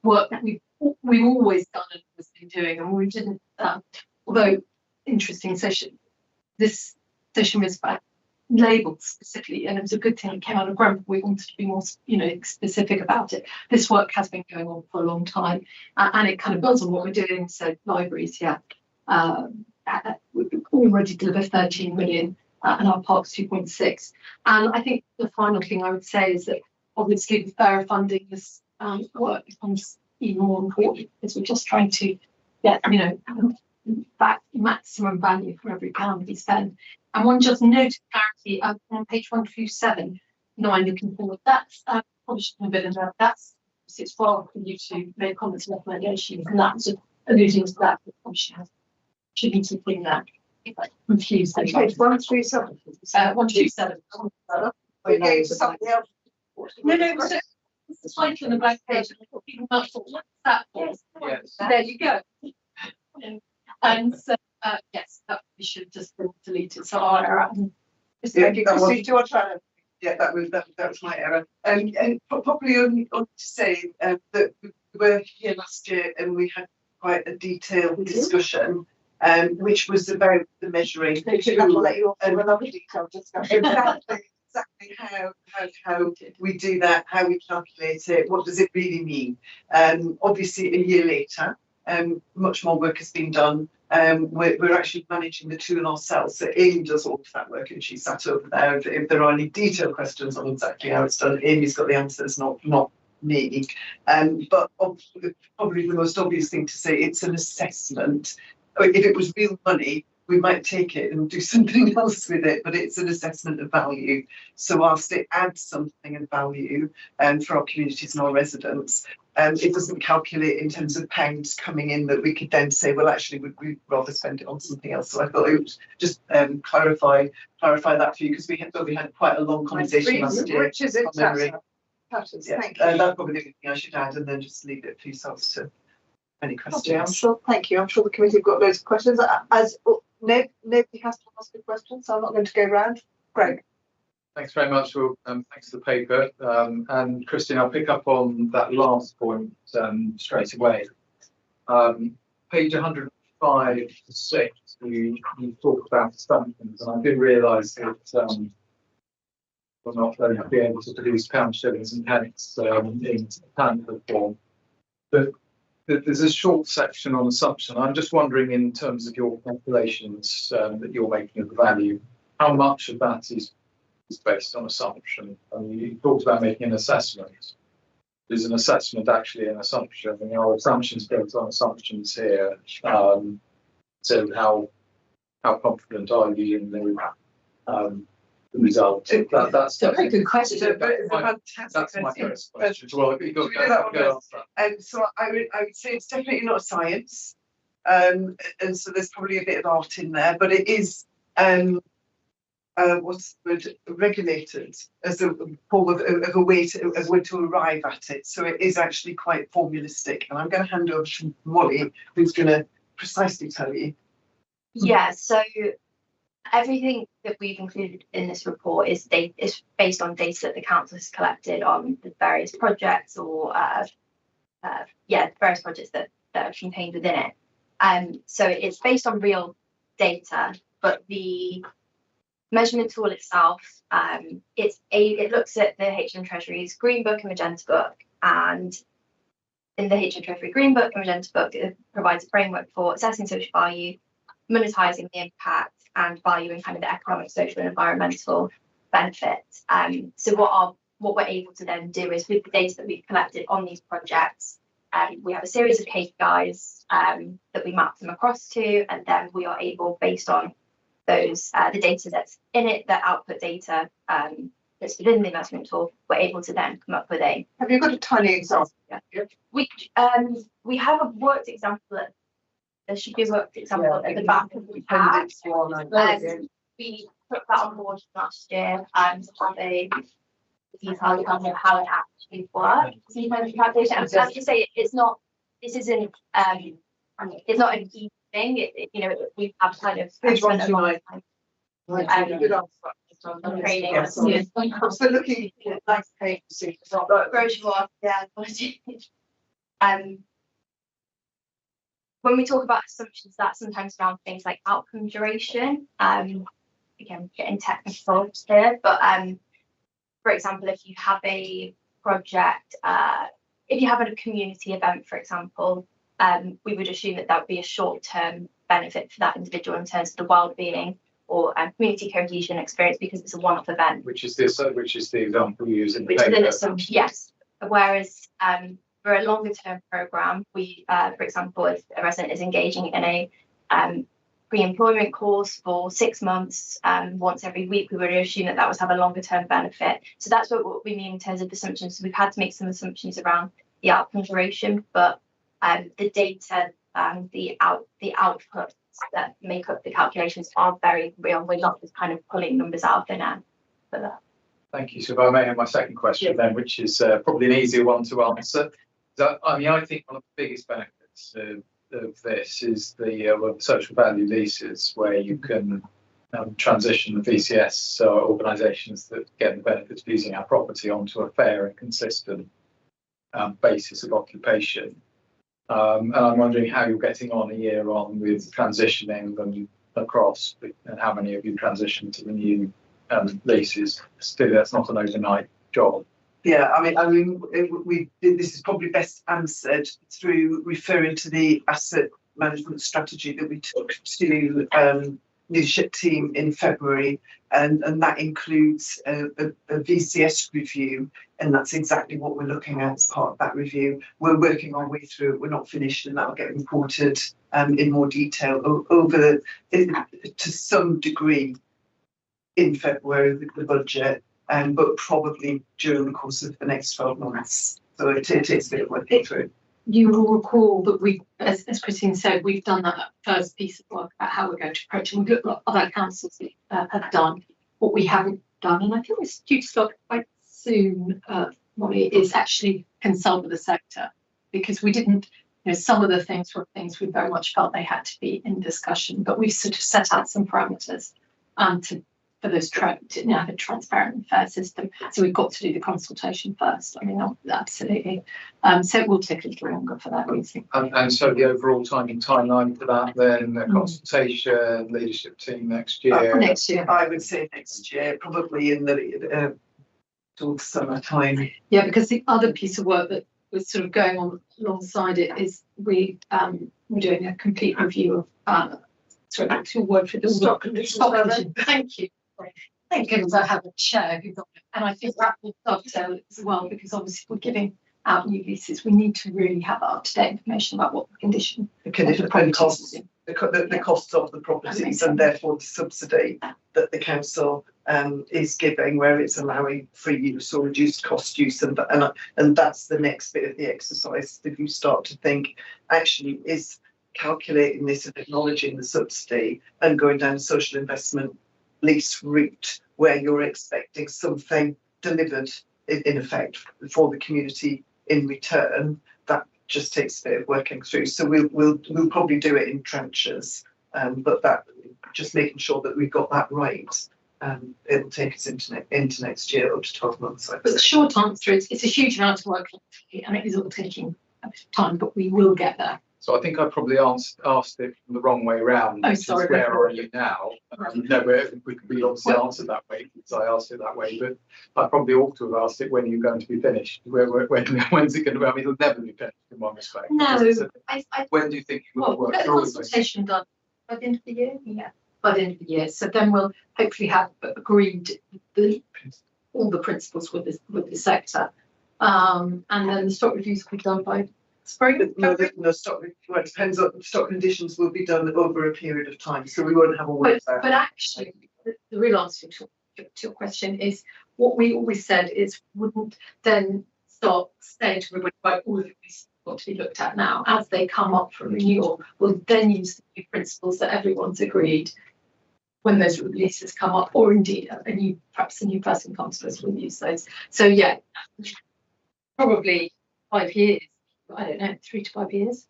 work that we've always done and always been doing, and we didn't. Although interesting this session was about labelled specifically, and it was a good thing it came out of Grant. We wanted to be more, specific about it. This work has been going on for a long time, and it kind of builds on what we're doing. So libraries, we've already delivered 13 million. And our parks 2.6. And I think the final thing I would say is that obviously with fairer funding, this work becomes even more important because we're just trying to get, back maximum value for every pound we spend. And one just note of clarity on page 127, I'm looking forward. That's probably shouldn't have been in there. That's it's well for you to make comments and recommendations, and that's alluding to that. Should be keeping that. Confused. Page 137. 127. We're going to something else. No, it's the title on the blank page. People might thought, what's that for? Yes. There you go. And so, yes, that we should just delete it. So our error. Thank you, Christine. Do you want to try? Yeah, that was my error. And probably only to say that we were here last year and we had quite a detailed discussion. Which was about the measuring. They should have to let you off for another detailed discussion. Exactly how we do that, how we calculate it, what does it really mean? Obviously, a year later, much more work has been done. We're actually managing the tool ourselves. So Amy does all of that work, and she sat over there. If there are any detailed questions on exactly how it's done, Amy's got the answers, not me. But probably the most obvious thing to say, it's an assessment. If it was real money, we might take it and do something else with it, but it's an assessment of value. So whilst it adds something of value for our communities and our residents, it doesn't calculate in terms of pounds coming in that we could then say, well, actually, would we rather spend it on something else? So I thought it would just clarify that for you, because we had quite a long conversation last year. Which is it? Yeah. Thank you. That's probably the only thing I should add, and then just leave it for yourselves to any questions. Okay, I'm sure. Thank you. I'm sure the committee have got loads of questions. As nobody has to ask a question, so I'm not going to go round. Greg. Thanks very much. Well, thanks for the paper. And Christine, I'll pick up on that last point straight away. Page 105 to 6, you talk about assumptions, and I did realise that we're not going to be able to produce pounds, shillings, and pence in standard form, but there's a short section on assumption. I'm just wondering, in terms of your calculations that you're making of the value, how much of that is based on assumption? I mean, you talked about making an assessment. Is an assessment actually an assumption? I mean, our assumptions built on assumptions here. So how confident are you in the result? That's a very good question. That's my first question. Well, you've got to go on. So I would say it's definitely not science, and so there's probably a bit of art in there, but it is what's the word, regulated as a form of a way to arrive at it. So it is actually quite formulistic, and I'm going to hand over to Molly, who's going to precisely tell you. Yeah. So everything that we've included in this report is based on data that the council has collected on the various projects or various projects that are contained within it. So it's based on real data, but the measurement tool itself, it looks at the HM Treasury's Green Book and Magenta Book, and in the HM Treasury Green Book and Magenta Book, it provides a framework for assessing social value monetizing the impact and valuing kind of the economic, social, and environmental benefits. So what we're able to then do is, with the data that we've collected on these projects, we have a series of KPIs that we map them across to, and then we are able, based on those the data that's in it, the output data that's within the investment tool, we're able to then come up with a. Have you got a tiny example? Yeah. We have a worked example. There should be a worked example at the back of the pack. We took that on board last year to have a detailed account of how it actually works. So you kind of calculate it. And as you say, it's not. This isn't. It's not an easy thing. You know, we have kind of. Training. So looking at like agency, brochure, yeah. When we talk about assumptions, that's sometimes around things like outcome duration. Again, getting technical here, but for example, if you have a project, if you have a community event, for example, we would assume that that would be a short-term benefit for that individual in terms of the well-being or community cohesion experience, because it's a one-off event. Which is the example we use in the Which is an paper. assumption, yes. Whereas for a longer-term program, we, for example, if a resident is engaging in a pre-employment course for 6 months, once every week, we would assume that that would have a longer-term benefit. So that's what we mean in terms of assumptions. So we've had to make some assumptions around the outcome duration, but the data and the outputs that make up the calculations are very real. We're not just kind of pulling numbers out of thin air for that. Thank you. So if I may have my second question then, which is probably an easier one to answer. I mean, I think one of the biggest benefits of this is the social value leases, where you can transition the VCS organisations that get the benefits of using our property onto a fair and consistent basis of occupation. And I'm wondering how you're getting on a year on with transitioning them across, and how many of you transitioned to the new leases. Still, that's not an overnight job. Yeah, I mean, this is probably best answered through referring to the asset management strategy that we took to leadership team in February, and that includes a VCS review, and that's exactly what we're looking at as part of that review. We're working our way through it. We're not finished, and that'll get reported in more detail to some degree in February with the budget, but probably during the course of the next 12 months. So it takes a bit of working through. You will recall that we, as Christine said, we've done that first piece of work about how we're going to approach, and we've looked at what other councils have done. What we haven't done, and I think it's due to start quite soon, Molly, is actually consult with the sector, because we didn't, some of the things were things we very much felt they had to be in discussion, but we've sort of set out some parameters for those to have a transparent and fair system. So we've got to do the consultation first. I mean, absolutely. So it will take a little longer for that reason. And so the overall timeline for that, then the consultation, leadership team next year. Next year, I would say next year, probably in the summertime. Yeah, because the other piece of work that was sort of going on alongside it is we're doing a complete review of sorry, actual word for the stock condition. Thank you. Thank goodness I have a chair who's on it. And I think that will dovetail as well, because obviously we're giving out new leases. We need to really have up-to-date information about what the condition and costs, the costs of the properties, and therefore the subsidy that the council is giving, where it's allowing free use or reduced cost use, and that's the next bit of the exercise. If you start to think, actually, is calculating this and acknowledging the subsidy and going down a social investment lease route where you're expecting something delivered in effect for the community in return, that just takes a bit of working through. So we'll probably do it in tranches, but that just making sure that we've got that right. It'll take us into next year, up to 12 months. But the short answer is it's a huge amount of work, and it is all taking a bit of time, but we will get there. So I think I probably asked it the wrong way around. Oh, sorry. Where are you now? No, we obviously answered that way because I asked it that way, but I probably ought to have asked it when you're going to be finished. When's it going to be? I mean, it'll never be finished in one respect. No. When do you think you will work through through the consultation done by the end of the year? Yeah. By the end of the year. So then we'll hopefully have agreed all the principles with the sector. And then the stock reviews will be done by spring. No, stock, well, it depends on stock conditions will be done over a period of time, so we won't have all of that. But actually, the real answer to your question is what we always said is wouldn't then start saying to everybody, right, all of these got to be looked at now as they come up for renewal. We'll then use the new principles that everyone's agreed when those releases come up, or indeed perhaps a new person comes to us, we'll use those. So yeah, probably 5 years. I don't know, 3 to 5 years.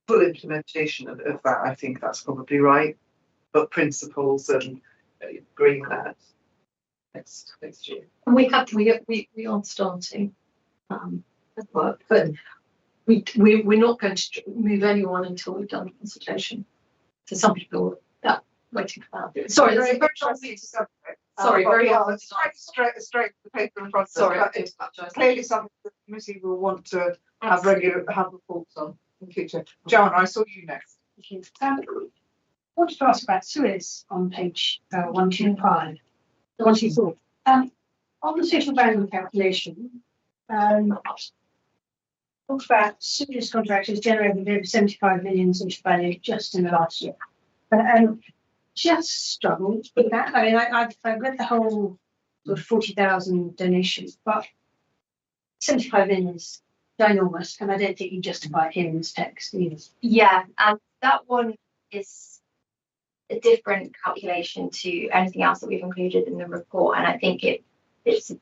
Full implementation of that, I think that's probably right. But principles and agreeing that next year. And we are starting work, but we're not going to move anyone until we've done the consultation. So some people are waiting for that. Sorry, very interesting subject. Sorry, very hard. Straight to the paper in front of us. Sorry, But it's clearly something the committee will want to have reports on in future. Joanna, I saw you next. Thank you. I wanted to ask about Suez on page 125, 124. On the social value calculation, talks about Suez contractors generated over 75 million social value just in the last year. Just struggled with that. I mean, I've read the whole sort of 40,000 donations, but 75 million is ginormous, and I don't think you justify it here in this text either. Yeah, and that one is a different calculation to anything else that we've included in the report, and I think it's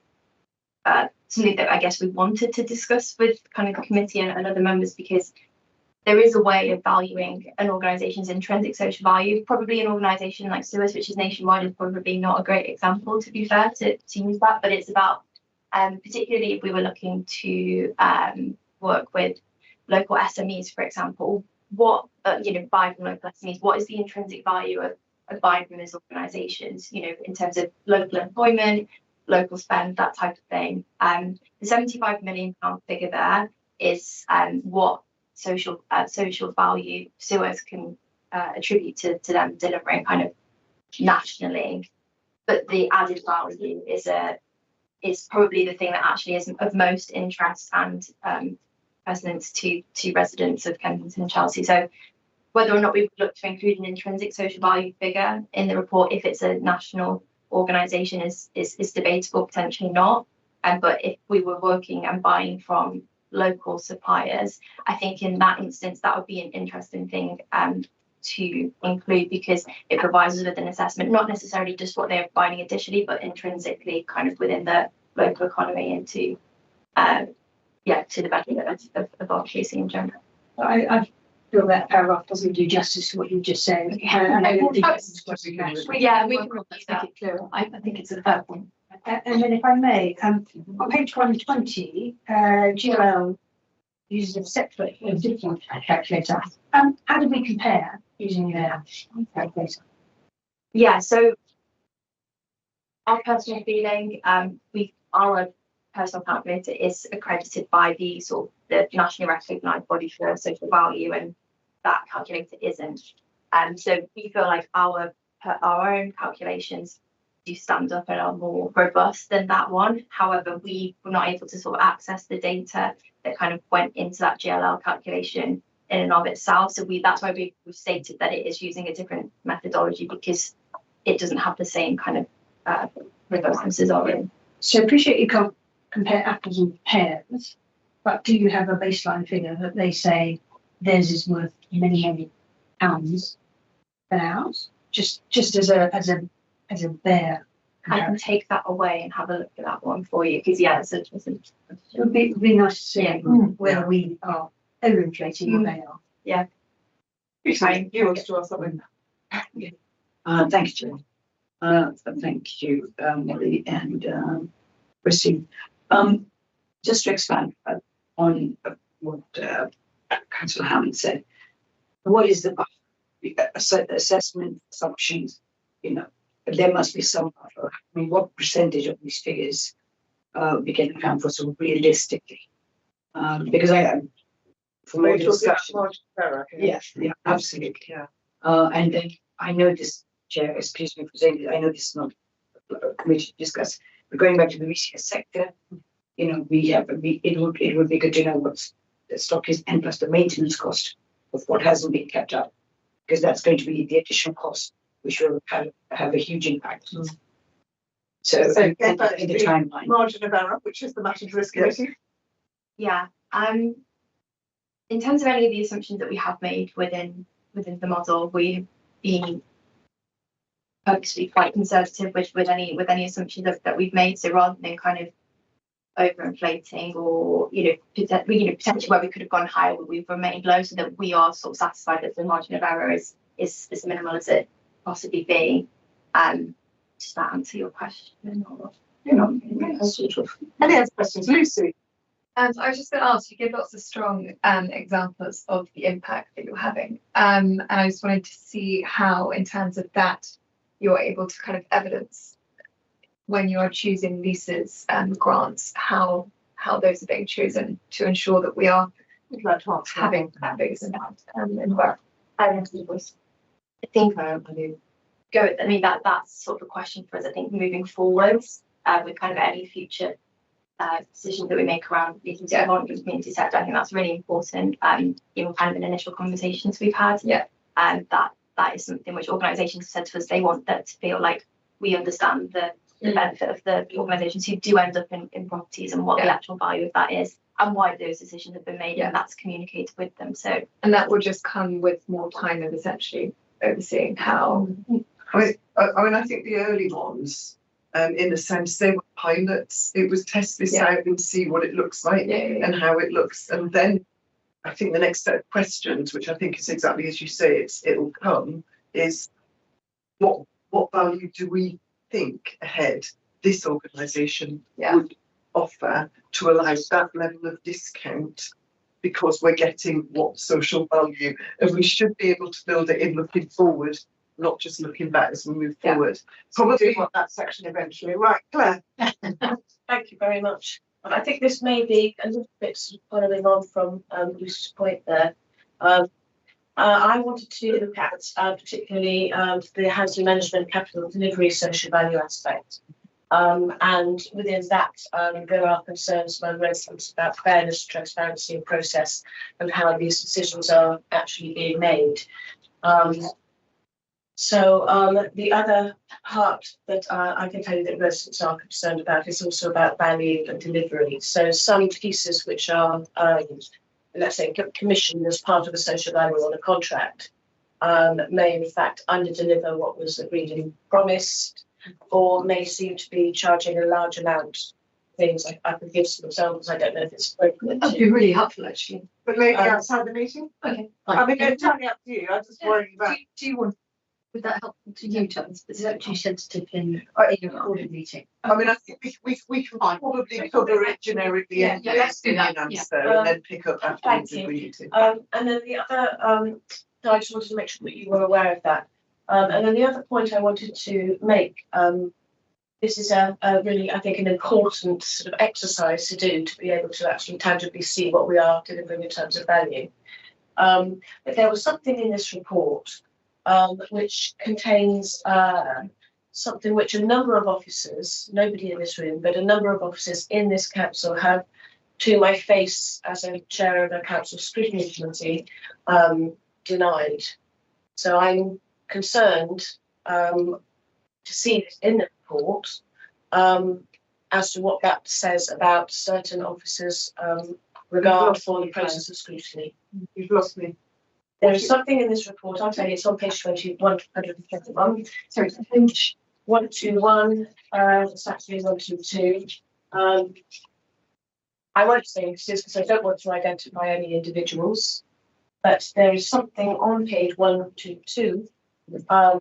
something that I guess we wanted to discuss with kind of the committee and other members, because there is a way of valuing an organisation's intrinsic social value. Probably an organisation like Suez, which is nationwide, is probably not a great example, to be fair, to use that. But it's about, particularly if we were looking to work with local SMEs, for example, what, buy from local SMEs, what is the intrinsic value of buying from those organisations, in terms of local employment, local spend, that type of thing. The £75 million figure there is what social value Suez can attribute to them delivering kind of nationally, but the added value is probably the thing that actually is of most interest and resonance to residents of Kensington and Chelsea. So whether or not we would look to include an intrinsic social value figure in the report if it's a national organisation is debatable, potentially not. But if we were working and buying from local suppliers, I think in that instance that would be an interesting thing to include, because it provides us with an assessment, not necessarily just what they're providing additionally, but intrinsically kind of within the local economy and to the benefit of our policing in general. I feel that paragraph doesn't do justice to what you just said. We can make it clearer. I think it's a fair point. And then if I may, on page 120, GLL uses a separate, different calculator. How do we compare using their calculator? Yeah, so our personal feeling, our personal calculator is accredited by the nationally recognised body for social value, and that calculator isn't. So we feel like our own calculations do stand up and are more robust than that one. However, we were not able to sort of access the data that kind of went into that GLL calculation in and of itself. So that's why we've stated that it is using a different methodology, because it doesn't have the same kind of robustness as our own. So I appreciate you can't compare apples and pears, but do you have a baseline figure that they say theirs is worth many, many pounds than ours? Just as a bare comparison. I can take that away and have a look at that one for you, because it would be nice to see where we are overinflating what they are. Yeah. You want to ask something? Thank you, Jane. Thank you, Molly and Christine. Just to expand on what Councillor Hammond said, what is the assessment assumptions? There must be some buffer. I mean, what percentage of these figures we can account for so realistically? Because from all discussion, yeah, absolutely. Yeah. And then I know this, Chair, excuse me for saying this, I know this is not a committee to discuss, but going back to the VCS sector, you know, it would be good to know what the stock is and plus the maintenance cost of what hasn't been kept up, because that's going to be the additional cost, which will have a huge impact. So So in the timeline. margin of error, which is the matters risk committee. Yeah. In terms of any of the assumptions that we have made within the model, we've been purposely quite conservative with any assumptions that we've made. So rather than kind of overinflating or potentially where we could have gone higher, we've remained low so that we are sort of satisfied that the margin of error is as minimal as it possibly be. Does that answer your question? Or Any other questions, Lucy? I was just going to ask, you give lots of strong examples of the impact that you're having. And I just wanted to see how, in terms of that, you're able to kind of evidence when you are choosing leases and grants, how those are being chosen to ensure that we are having that biggest impact in work. I think that's sort of a question for us. I think moving forwards with kind of any future decisions that we make around leasing to the community sector, I think that's really important. Even kind of in initial conversations we've had, and that is something which organisations have said to us they want that to feel like we understand the benefit of the organisations who do end up in properties and what the actual value of that is and why those decisions have been made, and that's communicated with them. So, and that will just come with more time of essentially overseeing how. I think the early ones, in a sense, they were pilots. It was test this out and see what it looks like and how it looks. And then I think the next set of questions, which I think is exactly as you say, it'll come, is what value do we think ahead this organisation would offer to allow that level of discount, because we're getting what social value, and we should be able to build it in looking forward, not just looking back as we move forward. Probably want that section eventually. Right, Claire. Thank you very much. I think this may be a little bit sort of following on from Lucy's point there. I wanted to look at particularly the housing management capital delivery social value aspect. And within that, there are concerns among residents about fairness, transparency and process and how these decisions are actually being made. So the other part that I can tell you that residents are concerned about is also about value and delivery. So some pieces which are, let's say, commissioned as part of a social value on a contract may in fact under-deliver what was agreed and promised, or may seem to be charging a large amount. Things I could give some examples. I don't know if it's appropriate. That'd be really helpful, actually. But maybe outside the meeting? Okay. I mean, it's entirely up to you. I'm just worried about. Do you want? Would that help to you, Terence? Is that too sensitive in a recorded meeting? I mean, I think we can probably cover it generically. Let's do that. And then pick up afterwards if we need to. And then the other, so I just wanted to make sure that you were aware of that. And then the other point I wanted to make, this is a really, I think, an important sort of exercise to do to be able to actually tangibly see what we are delivering in terms of value. But there was something in this report which contains something which a number of officers, nobody in this room, but a number of officers in this council have, to my face as a chair of a council scrutiny committee, denied. So I'm concerned to see this in the report as to what that says about certain officers' regard for the process of scrutiny. You've lost me. There is something in this report, I'll tell you, it's on page 121, sorry, page 121, it's actually 122. I won't say this because I don't want to identify any individuals, but there is something on page 122.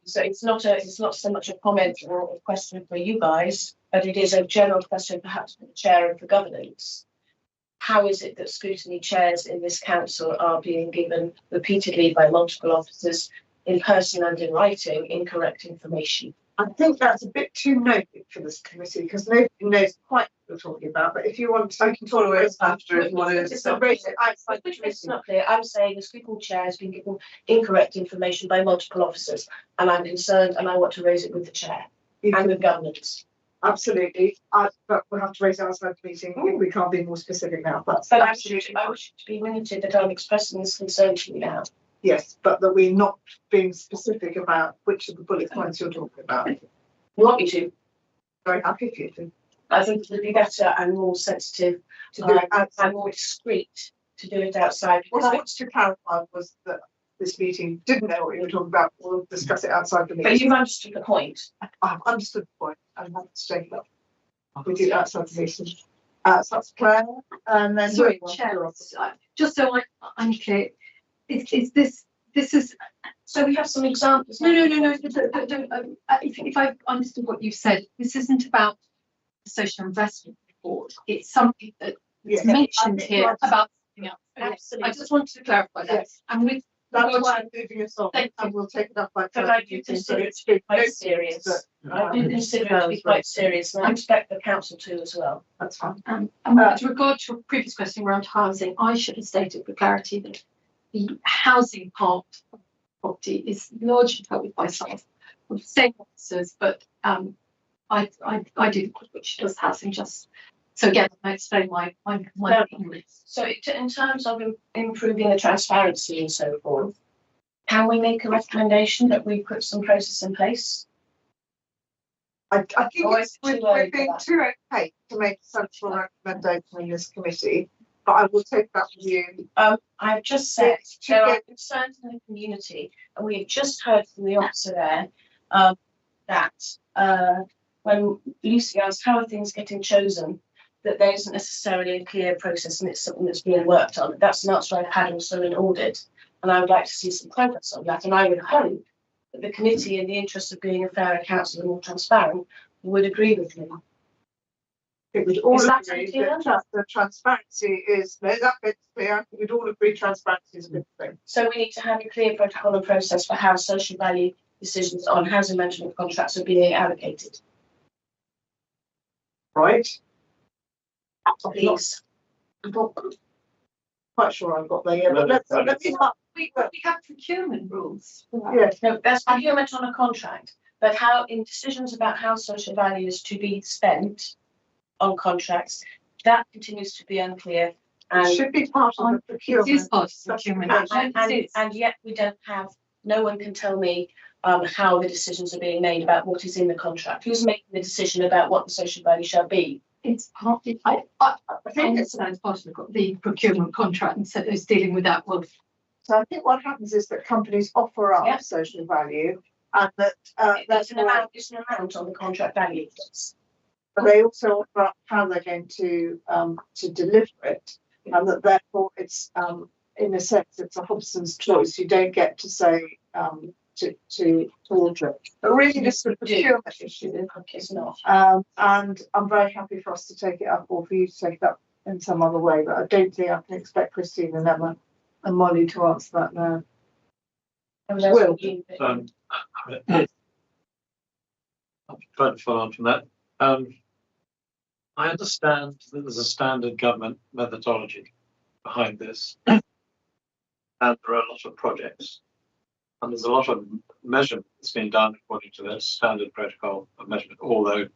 So it's not so much a comment or a question for you guys, but it is a general question perhaps for the chair and for governance. How is it that scrutiny chairs in this council are being given repeatedly by multiple officers in person and in writing incorrect information? I think that's a bit too noted for this committee because nobody knows quite you're talking about, but if you want, I can follow it after if you want It's to. not raise it outside the committee. It's not clear. I'm saying the scrutiny chair has been given incorrect information by multiple officers, and I'm concerned, and I want to raise it with the chair and with governance. Absolutely, but we'll have to raise it outside the meeting. We can't be more specific now, but But I wish it to be limited that I'm expressing this concern to you now. yes, but that we're not being specific about which of the bullet points you're talking about. You want me to? Very happy for you to. I think it would be better and more sensitive To do it outside. and more discreet to do it outside. What I wanted to clarify was that this meeting didn't know what you were talking about. We'll discuss it outside the meeting. But you've understood the point. I've understood the point. I'm happy to take it up. We do it outside the meeting. So that's Claire, and then. Sorry, Chair, just so I'm clear, is this is. So we have some examples. No. If I've understood what you've said, this isn't about the social investment report. It's something that is mentioned here about something else. Absolutely. I just wanted to clarify that. Yes. And with That's why I'm moving us on, Thank and we'll take it up by. But I do consider it to be quite serious. I do consider it to be quite serious, and I expect the council to as well. That's fine. And with regard to your previous question around housing, I should have stated for clarity that the housing part of property is largely covered by some of the same officers, but I do the which does housing just. So again, I explain my So in terms of improving the transparency and so forth, can we make a recommendation that we put some process in place? I think Or it's, is it too we're early for being that? too opaque to make a sensible recommendation in this committee, but I will take that with you. I've just said It's to there are get- concerns in the community, and we have just heard from the officer there that when Lucy asked how are things getting chosen, that there isn't necessarily a clear process and it's something that's being worked on. That's an answer I've had also in audit, and I would like to see some progress on that. And I would hope that the committee, in the interest of being a fairer council and more transparent, would agree with me. It would all Is that agree clear? that the transparency is, no, that bit's clear. We'd all agree transparency is a good thing. So we need to have a clear protocol and process for how social value decisions on housing management contracts are being allocated. Right? Please. I'm not quite sure I've got there yet, but let me. we have procurement rules. Yes, No, that's procurement on a contract, but how in decisions about how social value is to be spent on contracts, that continues to be unclear. it And should be part of the It procurement. is part of procurement. and yet we don't have, no one can tell me how the decisions are being made about what is in the contract. Who's making the decision about what the social value shall be? It's part. I think it's part of the procurement contract, and so those dealing with that will. So I think what happens is that companies offer up Yeah. social value, and that There's an amount on the contract value. but they also offer up how they're going to deliver it, and that therefore it's in a sense it's a Hobson's choice. You don't get to say to order it, but really this is a procurement issue. It's not. And I'm very happy for us to take it up, or for you to take it up in some other way. But I don't think I can expect Christine and Emma and Molly to answer that now. Will. I'm trying to follow on from that. I understand that there's a standard government methodology behind this, and there are a lot of projects, and there's a lot of measurement that's been done according to the standard protocol of measurement, although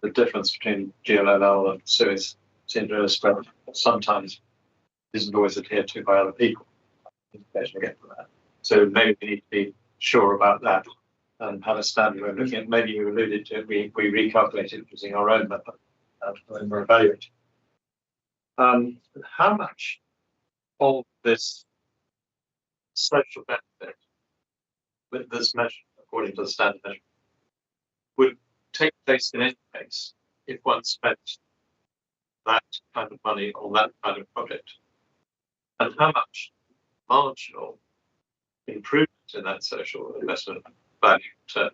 the difference between GLLL and SUIS seems to illustrate sometimes isn't always adhered to by other people. Get to that. So maybe we need to be sure about that and have a standard way of looking at. Maybe you alluded to it, we recalculate it using our own method and we're evaluating. How much of this social benefit with this measure, according to the standard measure, would take place in any case if one spent that kind of money on that kind of project? And how much marginal improvement in that social investment value return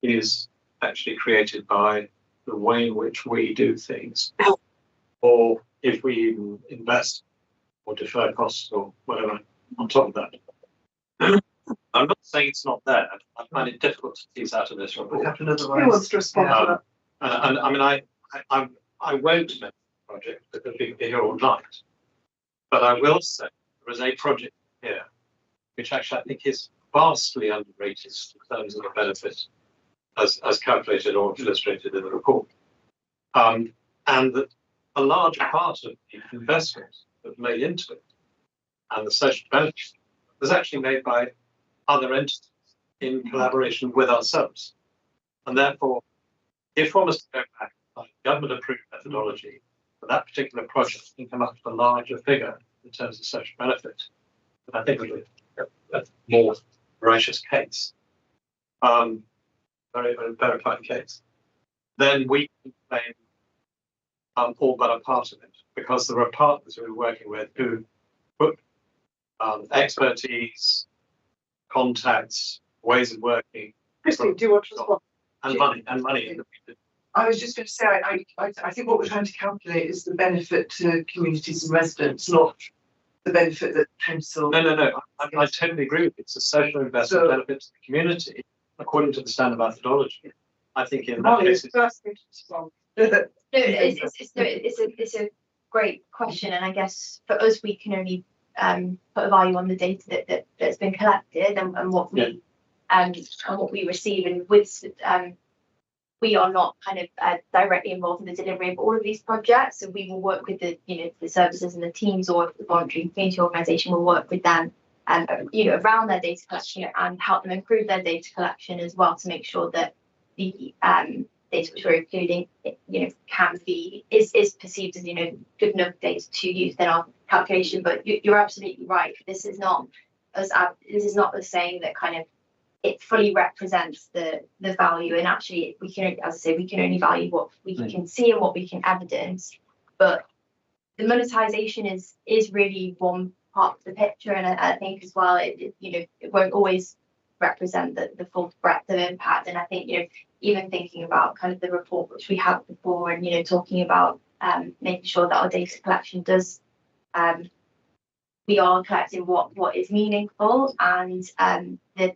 is actually created by the way in which we do things, or if we even invest or defer costs or whatever on top of that? I'm not saying it's not there. I find it difficult to tease out of this report. We have another Who wants to respond to that? And I mean, I won't mention the project because we can be here all night. But I will say there is a project here, which actually I think is vastly underrated in terms of the benefit as calculated or illustrated in the report. And that a large part of the investment that's made into it and the social benefit was actually made by other entities in collaboration with ourselves. And therefore, if one was to go back by government approved methodology for that particular project and come up with a larger figure in terms of social benefit, then I think it would be a more veracious case, very verified case, then we can claim all but a part of it, because there are partners who we're working with who put expertise, contacts, ways of working, Christine, do you want to respond? and money in the I was just going to say, I think what we're trying to calculate is the benefit to communities and residents, not the benefit that council. No. I totally agree with you. It's a social investment benefit to the community according to the standard methodology. I think in that case, it's a great question, and I guess for us we can only put a value on the data that's been collected and what we and what we receive, and with we are not kind of directly involved in the delivery of all of these projects, so we will work with the the services and the teams, or the voluntary community organisation will work with them around their data collection and help them improve their data collection as well, to make sure that the data which we're including can be is perceived as good enough data to use in our calculation. But you're absolutely right, this is not us saying that kind of it fully represents the value, and actually we can, as I say, we can only value what we can see and what we can evidence. But the monetization is really one part of the picture, and I think as well it won't always represent the full breadth of impact. And I think even thinking about kind of the report which we had before, and talking about making sure that our data collection does we are collecting what is meaningful, and the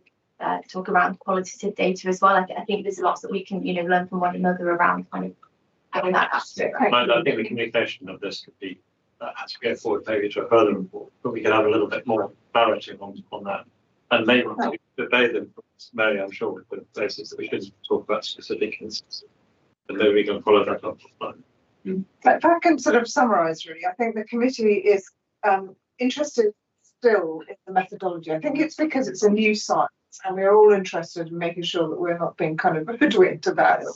talk around qualitative data as well. I think there's lots that we can learn from one another around kind of having that aspect. I think the communication of this could be as we go forward maybe to a further report, but we can have a little bit more clarity on that, and maybe debate them, Mary, I'm sure, with the places that we shouldn't talk about specific instances, and maybe we can follow that up. If I can sort of summarise, really, I think the committee is interested still in the methodology. I think it's because it's a new science, and we're all interested in making sure that we're not being kind of hoodwinked about and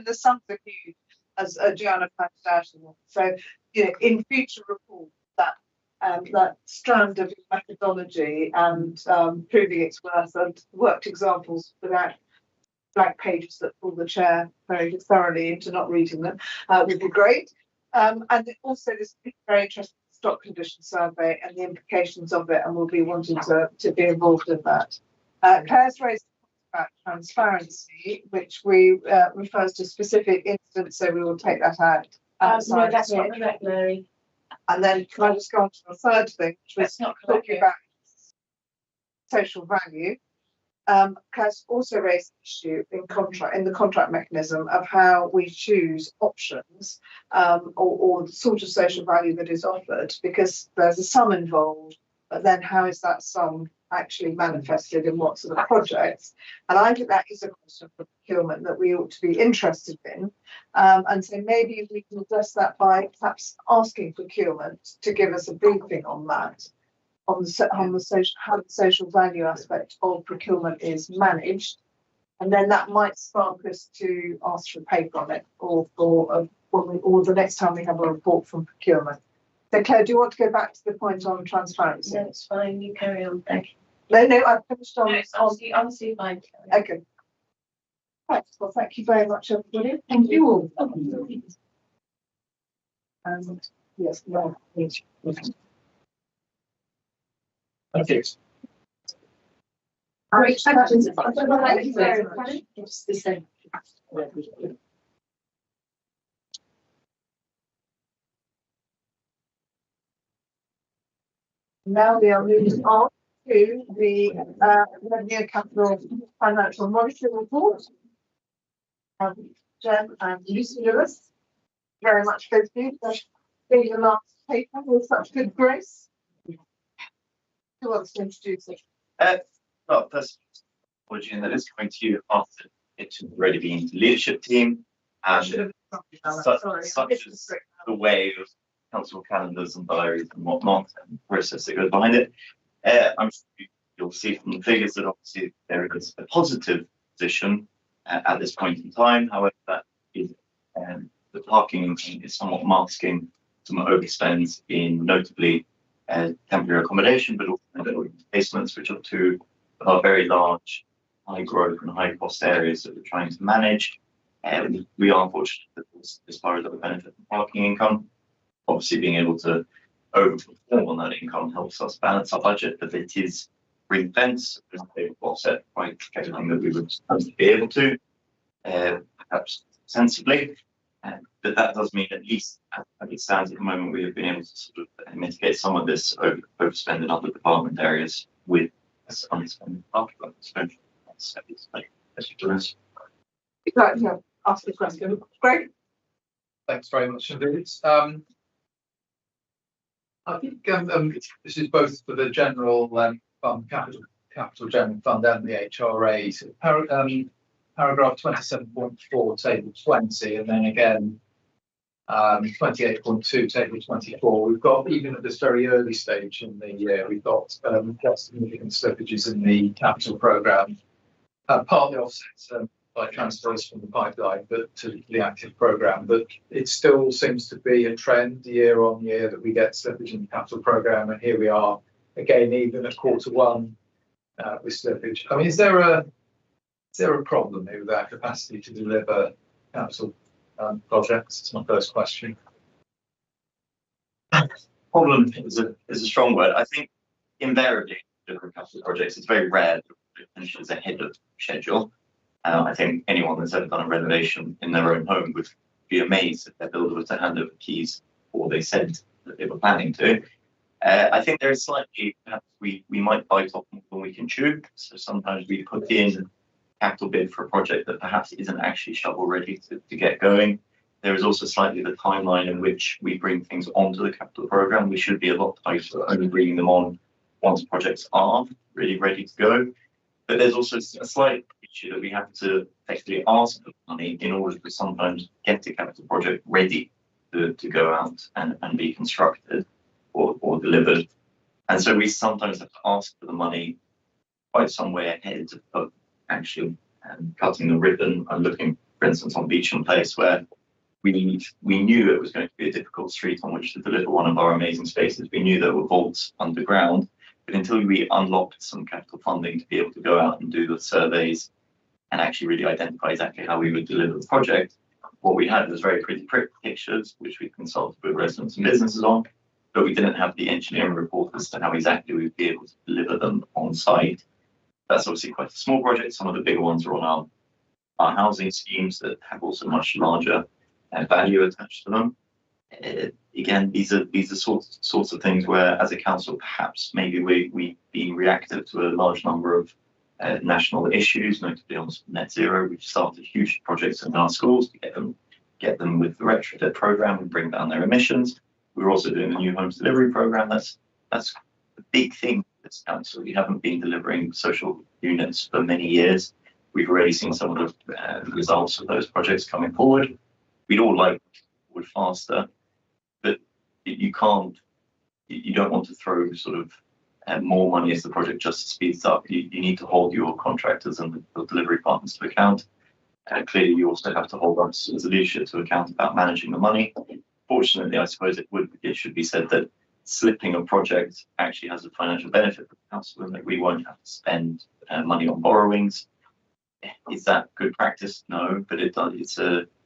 the sums are huge, as Gianna pointed out. So in future reports, that strand of methodology and proving its worth and worked examples without blank pages that pull the chair very thoroughly into not reading them would be great. And also this very interesting stock condition survey and the implications of it, and we'll be wanting to be involved in that. Claire's raised about transparency, which we refers to specific instance, so we will take that out. No, that's not correct, Mary. And then can I just go on to the third thing, which was talking about social value. Claire's also raised the issue in the contract mechanism of how we choose options or the sort of social value that is offered, because there's a sum involved, but then how is that sum actually manifested in what sort of projects? And I think that is a question for procurement that we ought to be interested in. And so maybe we can address that by perhaps asking procurement to give us a briefing on that, on the social, how the social value aspect of procurement is managed, and then that might spark us to ask for a paper on it, or the next time we have a report from procurement. So Claire, do you want to go back to the point on transparency? No, it's fine. You carry on. Thank you. No, I've finished on. No, honestly fine. Okay. Right. Well, thank you very much, everybody. Thank you all. And yes, no. Thank you. Great questions. Thank you very much. Now we are moving on to the Revenue Capital Financial Monitoring Report. Jen and Lucy Lewis. very much go through the being the last paper with such good grace. Who wants to introduce it? Well, first, apology in that it's coming to you after it's already been the leadership team. And such is the way of council calendars and diaries and whatnot, and the process that goes behind it. I'm sure you'll see from the figures that obviously there is a positive position at this point in time. However, that is the parking is somewhat masking some overspends in notably temporary accommodation, but also basements, which are two of our very large, high growth and high cost areas that we're trying to manage. We are fortunate that as far as other benefit from parking income, obviously being able to overperform on that income helps us balance our budget, but it is ring fence, offset quite everything that we would be able to, perhaps sensibly. But that does mean, at least as it stands at the moment, we have been able to sort of mitigate some of this overspend in other department areas with this unspent parking expenditure. Yeah, ask the question. Greg? Thanks very much indeed. I think this is both for the general fund, capital general fund and the HRA. So paragraph 27.4, table 20, and then again 28.2, table 24. We've got, even at this very early stage in the year, we've got significant slippages in the capital programme, partly offset by transfers from the pipeline, but to the active programme. But it still seems to be a trend year on year that we get slippage in the capital programme, and here we are again, even at Q1 with slippage. I mean, is there a problem here with our capacity to deliver capital projects? It's my first question. Problem is a strong word. I think invariably delivering capital projects, it's very rare that it finishes ahead of schedule. I think anyone that's ever done a renovation in their own home would be amazed if their builder was to hand over keys or they said that they were planning to. I think there is slightly, perhaps we might bite off more than we can chew. So sometimes we put in capital bid for a project that perhaps isn't actually shovel ready to get going. There is also slightly the timeline in which we bring things onto the capital programme. We should be a lot tighter at only bringing them on once projects are really ready to go. But there's also a slight issue that we have to effectively ask for money in order to sometimes get the capital project ready to go out and be constructed or delivered. And so we sometimes have to ask for the money quite some way ahead of actually cutting the ribbon. I'm looking, for instance, on Beecham Place, where we knew it was going to be a difficult street on which to deliver one of our amazing spaces. We knew there were vaults underground, but until we unlocked some capital funding to be able to go out and do the surveys and actually really identify exactly how we would deliver the project, what we had was very pretty pictures, which we consulted with residents and businesses on, but we didn't have the engineering report as to how exactly we would be able to deliver them on site. That's obviously quite a small project. Some of the bigger ones are on our housing schemes that have also much larger value attached to them. Again, these are sorts of things where, as a council, perhaps maybe we've been reactive to a large number of national issues, notably on net zero. We've started huge projects in our schools to get them with the retrofit programme and bring down their emissions. We're also doing a new homes delivery programme. That's a big thing for this council. We haven't been delivering social units for many years. We've already seen some of the results of those projects coming forward. We'd all like to move forward faster, but you don't want to throw sort of more money as the project just speeds up. You need to hold your contractors and the delivery partners to account. Clearly, you also have to hold us as a leadership to account about managing the money. Fortunately, I suppose it should be said that slipping a project actually has a financial benefit for the council, and that we won't have to spend money on borrowings. Is that good practice? No, but it does.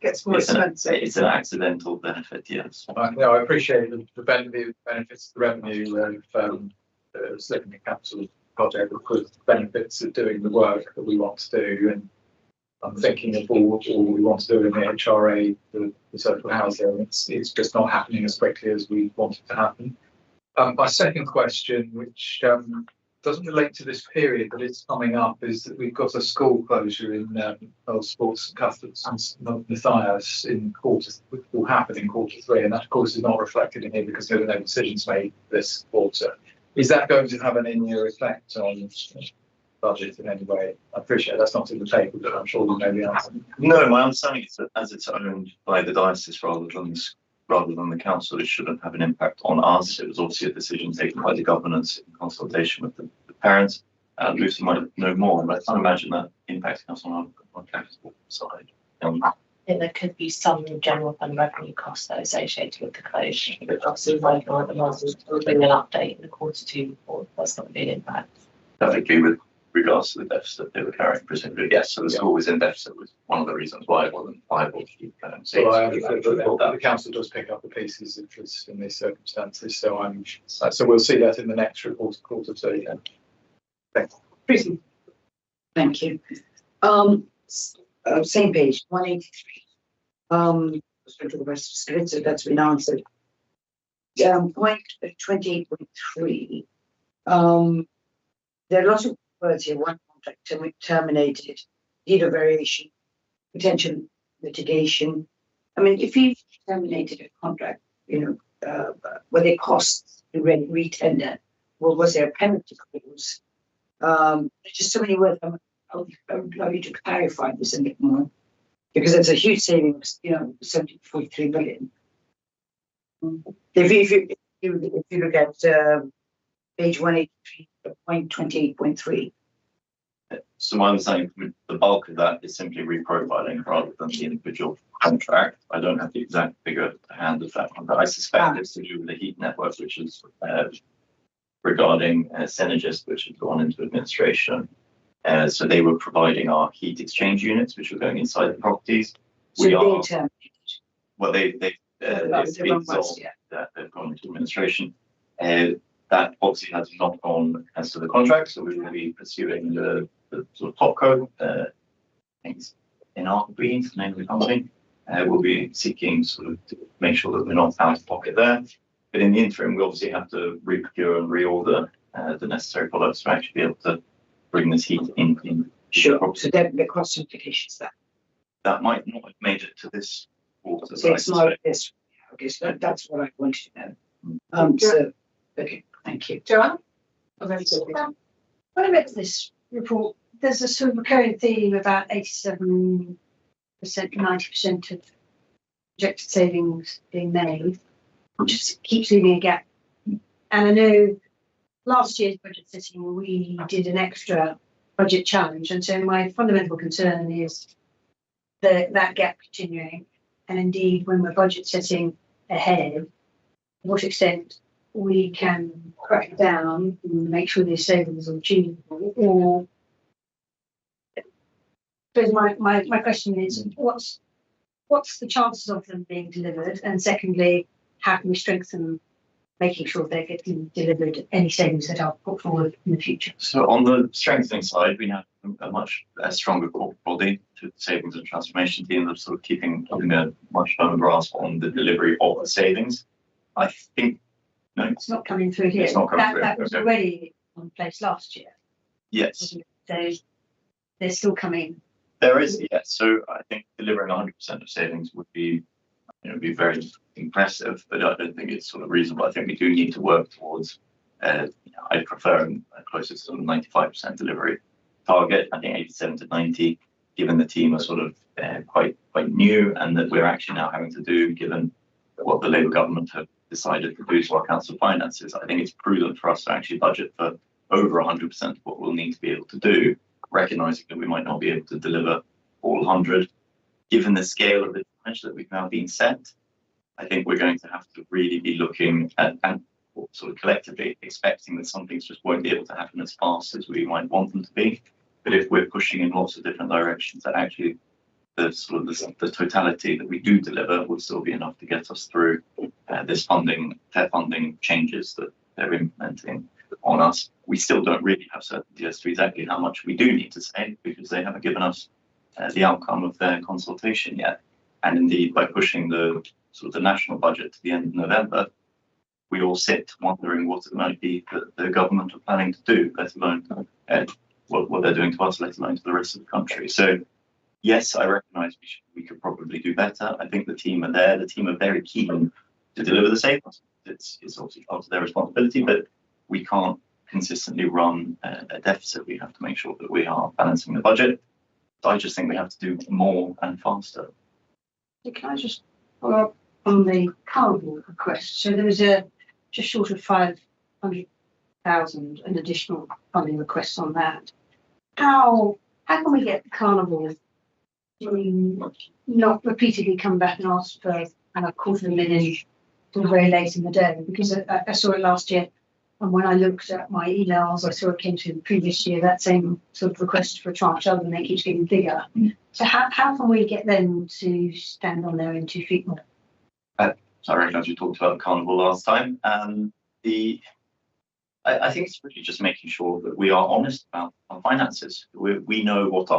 Gets more expensive. It's an accidental benefit, yes. I appreciate the benefits of the revenue of slipping a capital project, because the benefits of doing the work that we want to do. And I'm thinking of all we want to do in the HRA, the social housing. It's just not happening as quickly as we want it to happen. My second question, which doesn't relate to this period, but it's coming up, is that we've got a school closure in Earl Sports and Cuthberts and Matthias in which will happen in Q3, and that of course is not reflected in here because there were no decisions made this quarter. Is that going to have an in-year effect on budget in any way? I appreciate that's not in the paper, but I'm sure you know the answer. No, my understanding is that as it's owned by the diocese rather than the council, it shouldn't have an impact on us. It was obviously a decision taken by the governance in consultation with the parents. Lucy might know more, but I can't imagine that impacting us on our capital side. I think there could be some general fund revenue costs that are associated with the closure, but obviously right now at the moment we'll bring an update in the Q2 report. That's not really an impact. Perfectly with regards to the deficit they were carrying, presumably. Yes, so the school was in deficit was one of the reasons why it wasn't viable to keep So the council does pick up the pieces in these circumstances. So we'll see that in the next report, Q2. Yeah. Thanks. Thank you. Same page, 183. Let's go to the rest of Scrutiny, that's been answered. Point 28.3. There are lots of words here. One contract terminated, deed of variation, potential litigation. I mean, if you terminated a contract, were there costs to re-tender? Or was there a penalty clause? There's just so many words. I would love you to clarify this a bit more, because it's a huge savings, 43 million. If you look at page 183, point 28.3. So my understanding, the bulk of that is simply reprofiling rather than the individual contract. I don't have the exact figure to hand of that one, but I suspect it's to do with the heat network, which is regarding Synergist, which has gone into administration. So they were providing our heat exchange units, which were going inside the properties. So they terminated. Well, they've been sold. They've gone into administration. That obviously has not gone as to the contract, so we will be pursuing the sort of top code things in our Green, the name of the company. We'll be seeking sort of to make sure that we're not out of pocket there. But in the interim, we obviously have to re-procure and reorder the necessary products to actually be able to bring this heat in. Sure. So the cost implications that might not have made it to this quarter. So it's not this. Okay, so that's what I wanted to know. Okay, thank you. Joanne? When I read this report, there's a sort of recurring theme about 87%, 90% of projected savings being made, which just keeps leaving a gap. And I know last year's budget sitting, we did an extra budget challenge. And so my fundamental concern is that gap continuing. And indeed, when we're budget setting ahead, to what extent we can crack down and make sure these savings are achievable, or so my question is, what's the chances of them being delivered? And secondly, how can we strengthen making sure they're getting delivered any savings that are put forward in the future? So on the strengthening side, we have a much stronger corporate body to the savings and transformation team that's sort of keeping a much firmer grasp on the delivery of the savings. I think no, it's not coming through here. It's not coming through. That was already in place last year. Yes. So they're still coming. There is, yes. So I think delivering 100% of savings would be very impressive, but I don't think it's sort of reasonable. I think we do need to work towards. I prefer closer to sort of 95% delivery target. I think 87 to 90, given the team are sort of quite new, and that we're actually now having to do, given what the Labour government have decided to do to our council finances. I think it's prudent for us to actually budget for over 100% of what we'll need to be able to do, recognising that we might not be able to deliver all 100. Given the scale of the challenge that we've now been set, I think we're going to have to really be looking at and sort of collectively expecting that some things just won't be able to happen as fast as we might want them to be. But if we're pushing in lots of different directions, that actually the totality that we do deliver will still be enough to get us through this funding changes that they're implementing on us. We still don't really have certainty as to exactly how much we do need to save, because they haven't given us the outcome of their consultation yet. And indeed, by pushing the national budget to the end of November, we all sit wondering what it might be that the government are planning to do, let alone what they're doing to us, let alone to the rest of the country. So yes, I recognise we could probably do better. I think the team are there. The team are very keen to deliver the savings. It's obviously part of their responsibility, but we can't consistently run a deficit. We have to make sure that we are balancing the budget. So I just think we have to do more and faster. Can I just follow up on the carnival request? So there was a just short of 500,000 an additional funding request on that. How can we get the carnival to not repeatedly come back and ask for a $250,000 till very late in the day? Because I saw it last year, and when I looked at my emails, I saw it came to the previous year, that same sort of request for a tranche other, and they keep getting bigger. So how can we get them to stand on their own 2 feet more? So I recognise you talked about the carnival last time. I think it's really just making sure that we are honest about our finances. We know what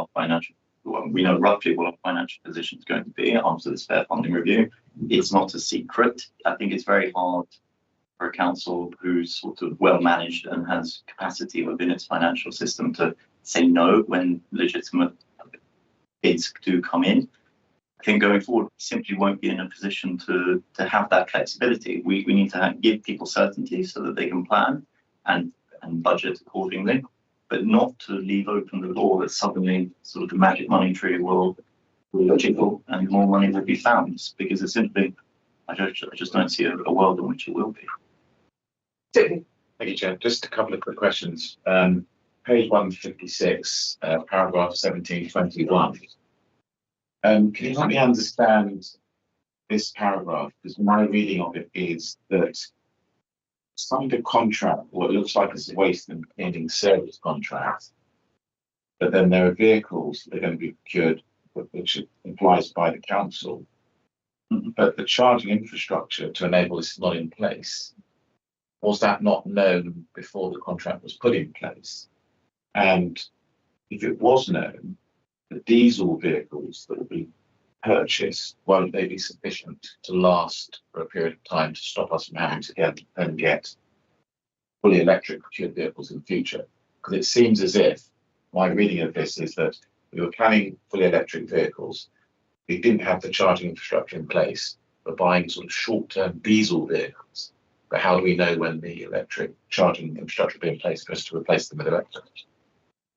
we know roughly what our financial position is going to be after this fair funding review. It's not a secret. I think it's very hard for a council who's sort of well managed and has capacity within its financial system to say no when legitimate bids do come in. I think going forward, we simply won't be in a position to have that flexibility. We need to give people certainty so that they can plan and budget accordingly, but not to leave open the door that suddenly sort of the magic money tree will jiggle and more money will be found, because it's simply, I just don't see a world in which it will be. Thank you, Chair. Just a couple of quick questions. Page 156, paragraph 1721. Can you help me understand this paragraph? Because my reading of it is that signed a contract, what looks like it's a waste and cleaning service contract, but then there are vehicles that are going to be procured, which implies by the council, but the charging infrastructure to enable this is not in place. Was that not known before the contract was put in place? And if it was known, the diesel vehicles that will be purchased, won't they be sufficient to last for a period of time to stop us from having to get fully electric procured vehicles in the future? Because it seems as if my reading of this is that we were planning fully electric vehicles, we didn't have the charging infrastructure in place, we're buying sort of short-term diesel vehicles. But how do we know when the electric charging infrastructure will be in place for us to replace them with electric?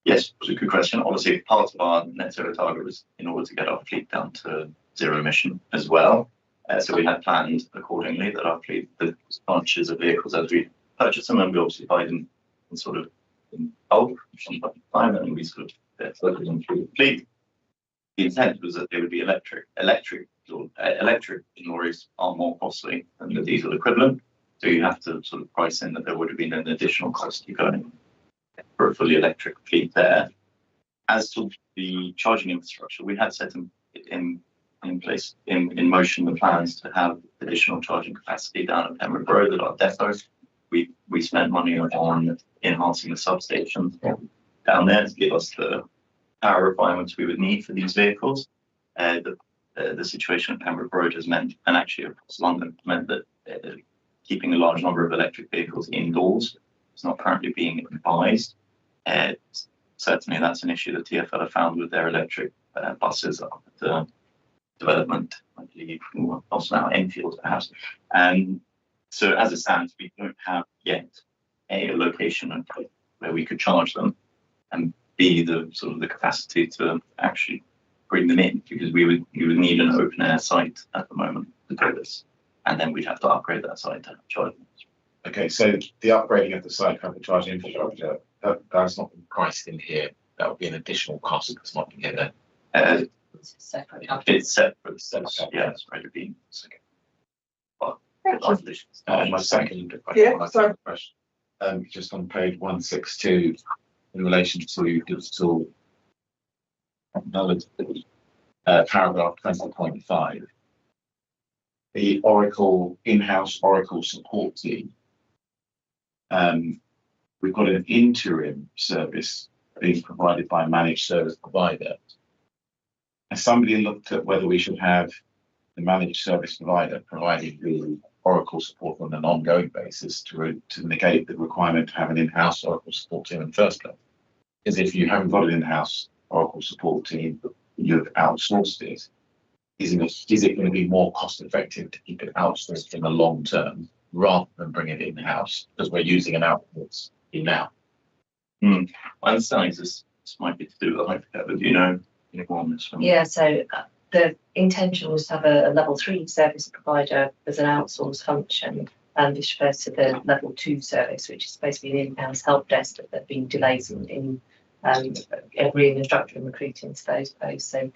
Yes, it's a good question. Obviously, part of our net zero target was in order to get our fleet down to zero emission as well. So we had planned accordingly that our fleet, the bunches of vehicles as we purchase them, and we obviously buy them in sort of in bulk from time to time, and we sort of float them through the fleet. The intent was that they would be electric. Electric lorries are more costly than the diesel equivalent, so you have to sort of price in that there would have been an additional cost to going for a fully electric fleet there. As to the charging infrastructure, we had set in place, in motion, the plans to have additional charging capacity down at Pembroke Road at our depot. We spent money on enhancing the substations down there to give us the power requirements we would need for these vehicles. The situation at Pembroke Road has meant, and actually across London, meant that keeping a large number of electric vehicles indoors is not currently being advised. Certainly that's an issue that TfL have found with their electric buses up at the development, I believe, also now Enfield perhaps. So as it stands, we don't have yet a location where we could charge them, and B, the sort of the capacity to actually bring them in, because we would need an open air site at the moment to do this, and then we'd have to upgrade that site to charge them. Okay, so the upgrading of the site for the charging infrastructure, that's not been priced in here. That would be an additional cost that's not been given. It's separate. It's separate. Yeah, it's already been. My second question, just on page 162, in relation to digital technology, paragraph 20.5, the Oracle in-house Oracle support team. We've got an interim service being provided by a managed service provider. Has somebody looked at whether we should have the managed service provider providing the Oracle support on an ongoing basis to negate the requirement to have an in-house Oracle support team in the first place. Is if you haven't got an in-house Oracle support team, you've outsourced it. Is it going to be more cost effective to keep it outsourced in the long term rather than bring it in-house because we're using an outsource now? My understanding is this might be to do with the hypercare, but you know more on this one. Yeah, so the intention was to have a level 3 service provider as an outsourced function, and this refers to the level 2 service, which is supposed to be an in-house help desk, but there have been delays in agreeing the structure and recruiting to those posts. So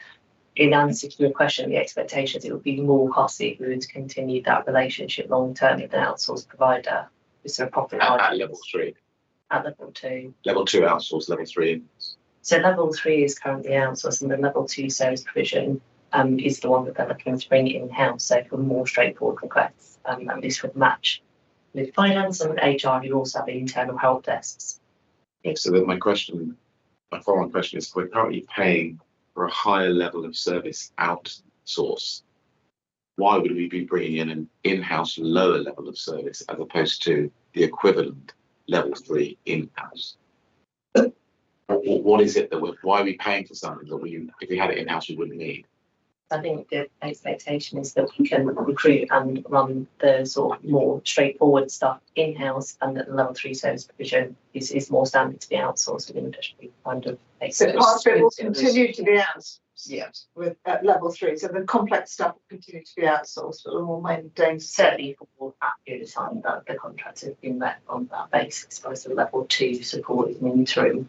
in answer to your question, the expectations, it would be more costly if we were to continue that relationship long term with an outsourced provider with sort of profit At level 3. At level 2. Level 2 outsourced, level 3. So level 3 is currently outsourced, and the level 2 service provision is the one that they're looking to bring in-house. So for more straightforward requests, and this would match with finance and HR, who also have internal help desks. So that my following question is: we're currently paying for a higher level of service outsourced. Why would we be bringing in an in-house lower level of service as opposed to the equivalent level 3 in-house? What is it that why are we paying for something that if we had it in-house, we wouldn't need? I think the expectation is that we can recruit and run the sort of more straightforward stuff in-house, and that the level 3 service provision is more standard to be outsourced with industry kind of. So part of it will continue to be outsourced. Yes, with at level 3. So the complex stuff will continue to be outsourced, but the more mundane certainly for that period of time that the contracts have been let on that basis, whereas the level 2 support is an interim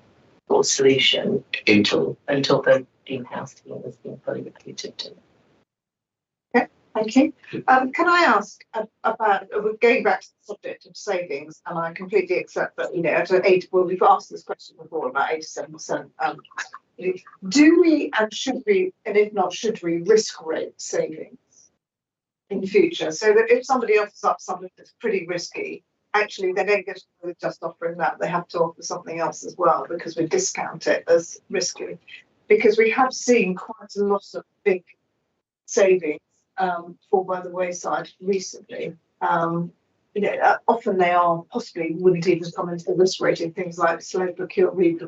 or solution until the in-house team has been fully recruited to. Okay, thank you. Can I ask about, we're going back to the subject of savings, and I completely accept that, we've asked this question before about 87%. Do we and should we, and if not, should we risk rate savings in the future? So that if somebody offers up something that's pretty risky, actually they don't get away with just offering that. They have to offer something else as well because we discount it as risky. Because we have seen quite a lot of big savings fall by the wayside recently. Often they are possibly wouldn't even come into the risk rating, things like slow procurement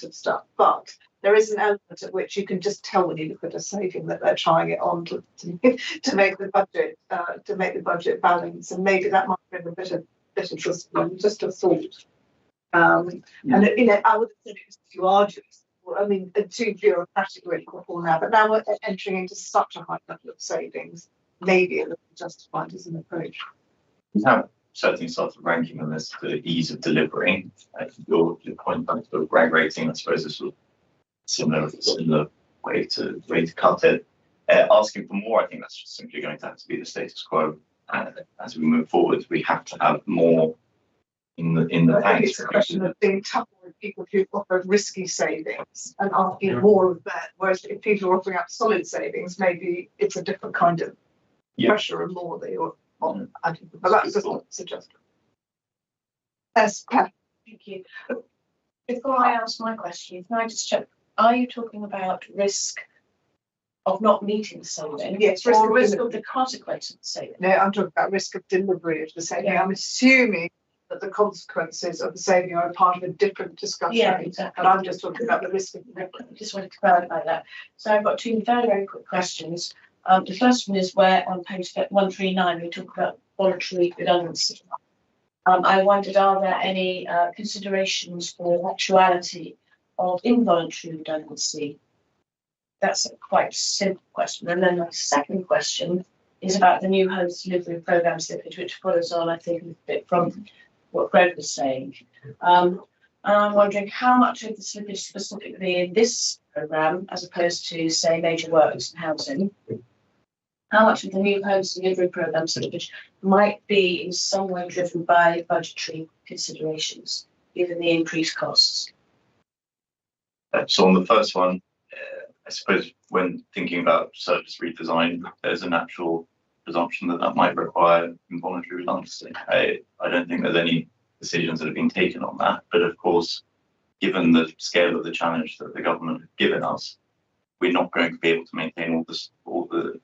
of stuff. But there is an element at which you can just tell when you look at a saving that they're trying it on to make the budget balance, and maybe that might bring a bit of just a thought. And I would have said it was too arduous. Too bureaucratic before now, but now we're entering into such a high level of savings, maybe it looks justified as an approach. We have certainly started ranking them as the ease of delivery. Your point about the rank rating, I suppose, is sort of similar way to cut it. Asking for more, I think that's just simply going to have to be the status quo. As we move forward, we have to have more in the bank. It's a question of being tougher with people who offer risky savings and asking more of that. Whereas if people are offering up solid savings, maybe it's a different kind of pressure and more that you're on. But that's just a suggestion. Yes, Pat. Thank you. Before I ask my question, can I just check? Are you talking about risk of not meeting the saving? Yes, risk of the consequence of the saving. No, I'm talking about risk of delivery of the saving. Yeah. I'm assuming that the consequences of the saving are a part of a different discussion. Yeah, exactly. And I'm just talking about the risk of delivery. I just wanted to clarify that. So I've got two very, very quick questions. The first one is where on page 139 we talk about voluntary redundancy. I wondered, are there any considerations for actuality of involuntary redundancy? That's a quite simple question. And then the second question is about the new host delivery program slippage, which follows on, I think, a bit from what Greg was saying. And I'm wondering how much of the slippage specifically in this program, as opposed to, say, major works and housing, how much of the new host delivery program slippage might be in some way driven by budgetary considerations, given the increased costs? So on the first one, I suppose when thinking about service redesign, there's a natural presumption that that might require involuntary redundancy. I don't think there's any decisions that have been taken on that. But of course, given the scale of the challenge that the government have given us, we're not going to be able to maintain all the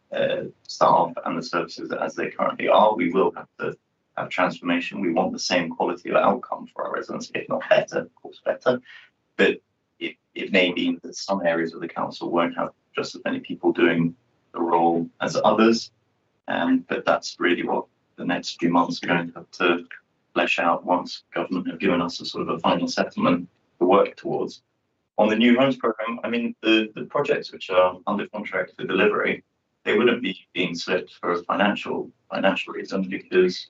staff and the services as they currently are. We will have to have transformation. We want the same quality of outcome for our residents, if not better, of course better. But it may be that some areas of the council won't have just as many people doing the role as others. But that's really what the next few months are going to have to flesh out once government have given us a sort of a final settlement to work towards. On the new homes programme, I mean, the projects which are under contract for delivery, they wouldn't be being slipped for a financial reason because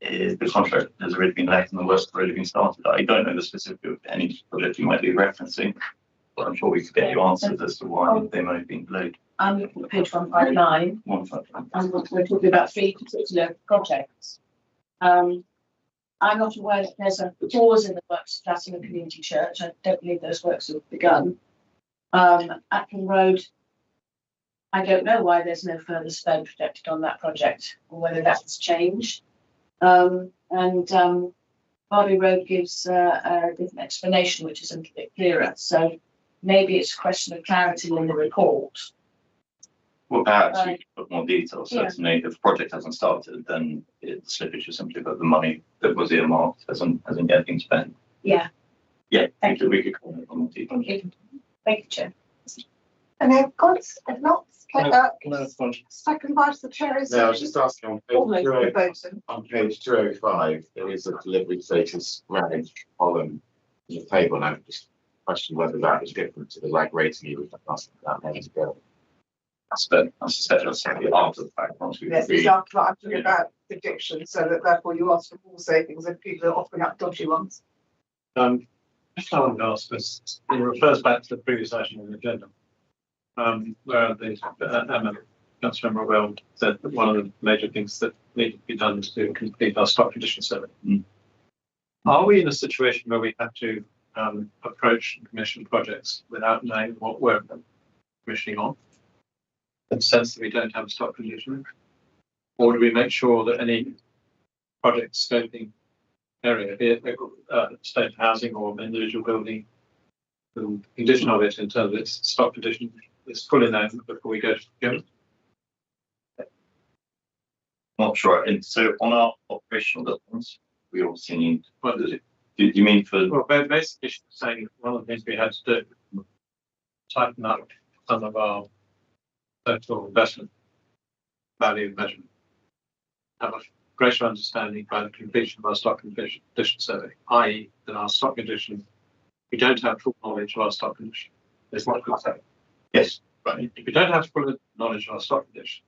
the contract has already been let and the work's already been started. I don't know the specific of any project you might be referencing, but I'm sure we could get you answers as to why they might have been delayed. I'm looking at page 159, and we're talking about 3 particular projects. I'm not aware that there's a pause in the works of Platinum Community Church. I don't believe those works have begun. Ackland Road, I don't know why there's no further spend projected on that project, or whether that's changed. Barley Road gives a different explanation, which is a bit clearer. So maybe it's a question of clarity in the report. Well, perhaps we could put more detail. Certainly, if the project hasn't started, then the slippage is simply that the money that was earmarked hasn't yet been spent. Yeah. Yeah, we could comment on more detail. Thank you. Thank you, Chair. And I've got, if not, Second vice the chair is. No, I was just asking on Almost page, proposing. on page 205, there is a delivery status rank column in the table, and I just questioned whether that was different to the rating you were asking that minutes ago. I suspect that's simply after the fact. Once we've Yes, agreed. it's after I'm talking about prediction, so that therefore you ask for more savings and people are offering up dodgy ones. Just I wanted to ask this, it refers back to the previous item on the agenda, where the Councilmember Well said that one of the major things that need to be done is to complete our stock condition survey. Are we in a situation where we have to approach and commission projects without knowing what we're commissioning on, in the sense that we don't have a stock condition? Or do we make sure that any project scoping area, be it state housing or individual building, the condition of it in terms of its stock condition is fully known before we go to procurement? Not sure. And so on our operational buildings, we obviously need. What does it? Do you mean for? Well, basically, she's saying one of the things we had to do, tighten up some of our total investment value measurement, have a greater understanding by the completion of our stock condition survey, i.e. that our stock condition, we don't have full knowledge of our stock condition. Is what I say. Yes, right. If we don't have full knowledge of our stock condition,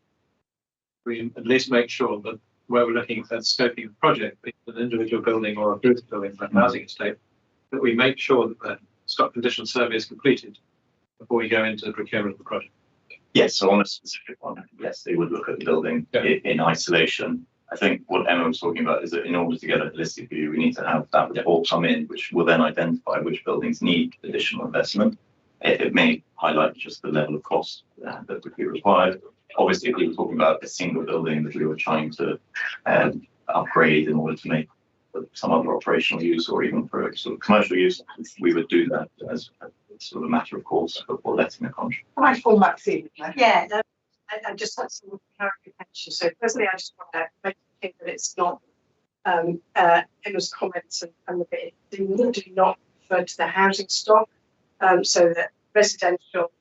we at least make sure that where we're looking at scoping a project, be it an individual building or a group building for a housing estate, that we make sure that the stock condition survey is completed before we go into the procurement of the project. Yes, so on a specific one, yes, they would look at the building in isolation. I think what Emma was talking about is that in order to get a holistic view, we need to have that report come in, which will then identify which buildings need additional investment. It may highlight just the level of cost that would be required. Obviously, if we were talking about a single building that we were trying to upgrade in order to make some other operational use or even for sort of commercial use, we would do that as a sort of matter of course before letting a contract. Can I call Maxine? Yeah, I just had some clarification. So firstly, I just want to make clear that it's not Emma's comments and the bit do not refer to the housing stock, so that residential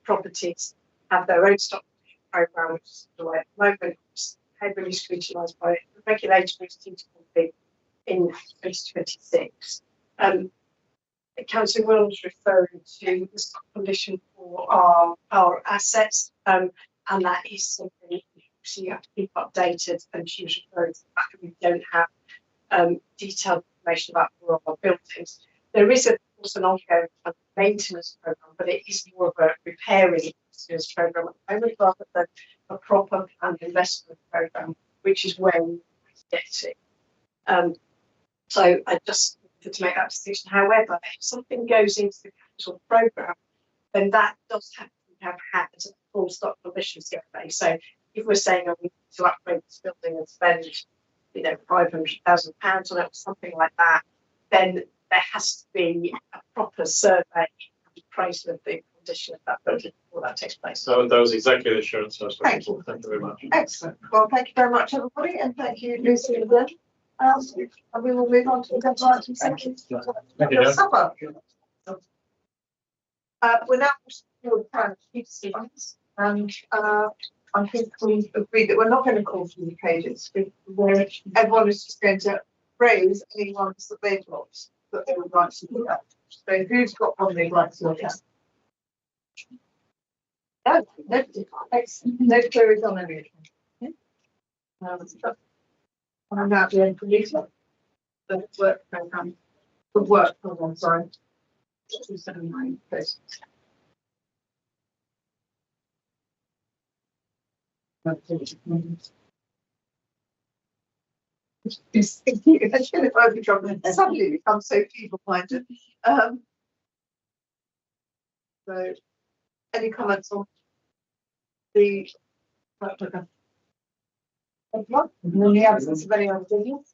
properties have their own stock programme, which is the way at the moment. It's heavily scrutinised by the regulator, which is due to complete in 2026. Councillor Williams referring to the stock condition for our assets, and that is something you have to keep updated. And she was referring to the fact that we don't have detailed information about all our buildings. There is, of course, an ongoing maintenance programme, but it is more of a repairing maintenance programme at the moment rather than a proper planned investment programme, which is where we get to. So I just wanted to make that distinction. However, if something goes into the capital programme, then that does have to have had a full stock condition survey. So if we're saying we need to upgrade this building and spend, £500,000 on it or something like that, then there has to be a proper survey and appraisal of the addition of that budget before that takes place. So that was exactly the assurance I was looking Thank for. Thank you very much. Excellent. Well, thank you very much, everybody, and thank you, Lucy and Glenn. And we will move on to the next item. Thank you. Thank you, Jeff. Supper. We're now to the plan funds, and I think we agreed that we're not going to call through the pages. Everyone is just going to raise any ones that they've got that they would like to look at. So who's got one they'd like to look at? No, excellent. No queries on any of them. I'm now doing the work program. The work program, sorry. 279, please. Suddenly become so feeble-minded. So, any comments on the work program? In the absence of any other business?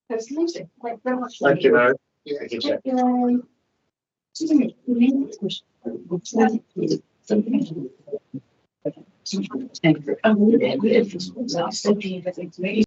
Close the meeting. Thank you very much. Thank you, Mary. Thank you.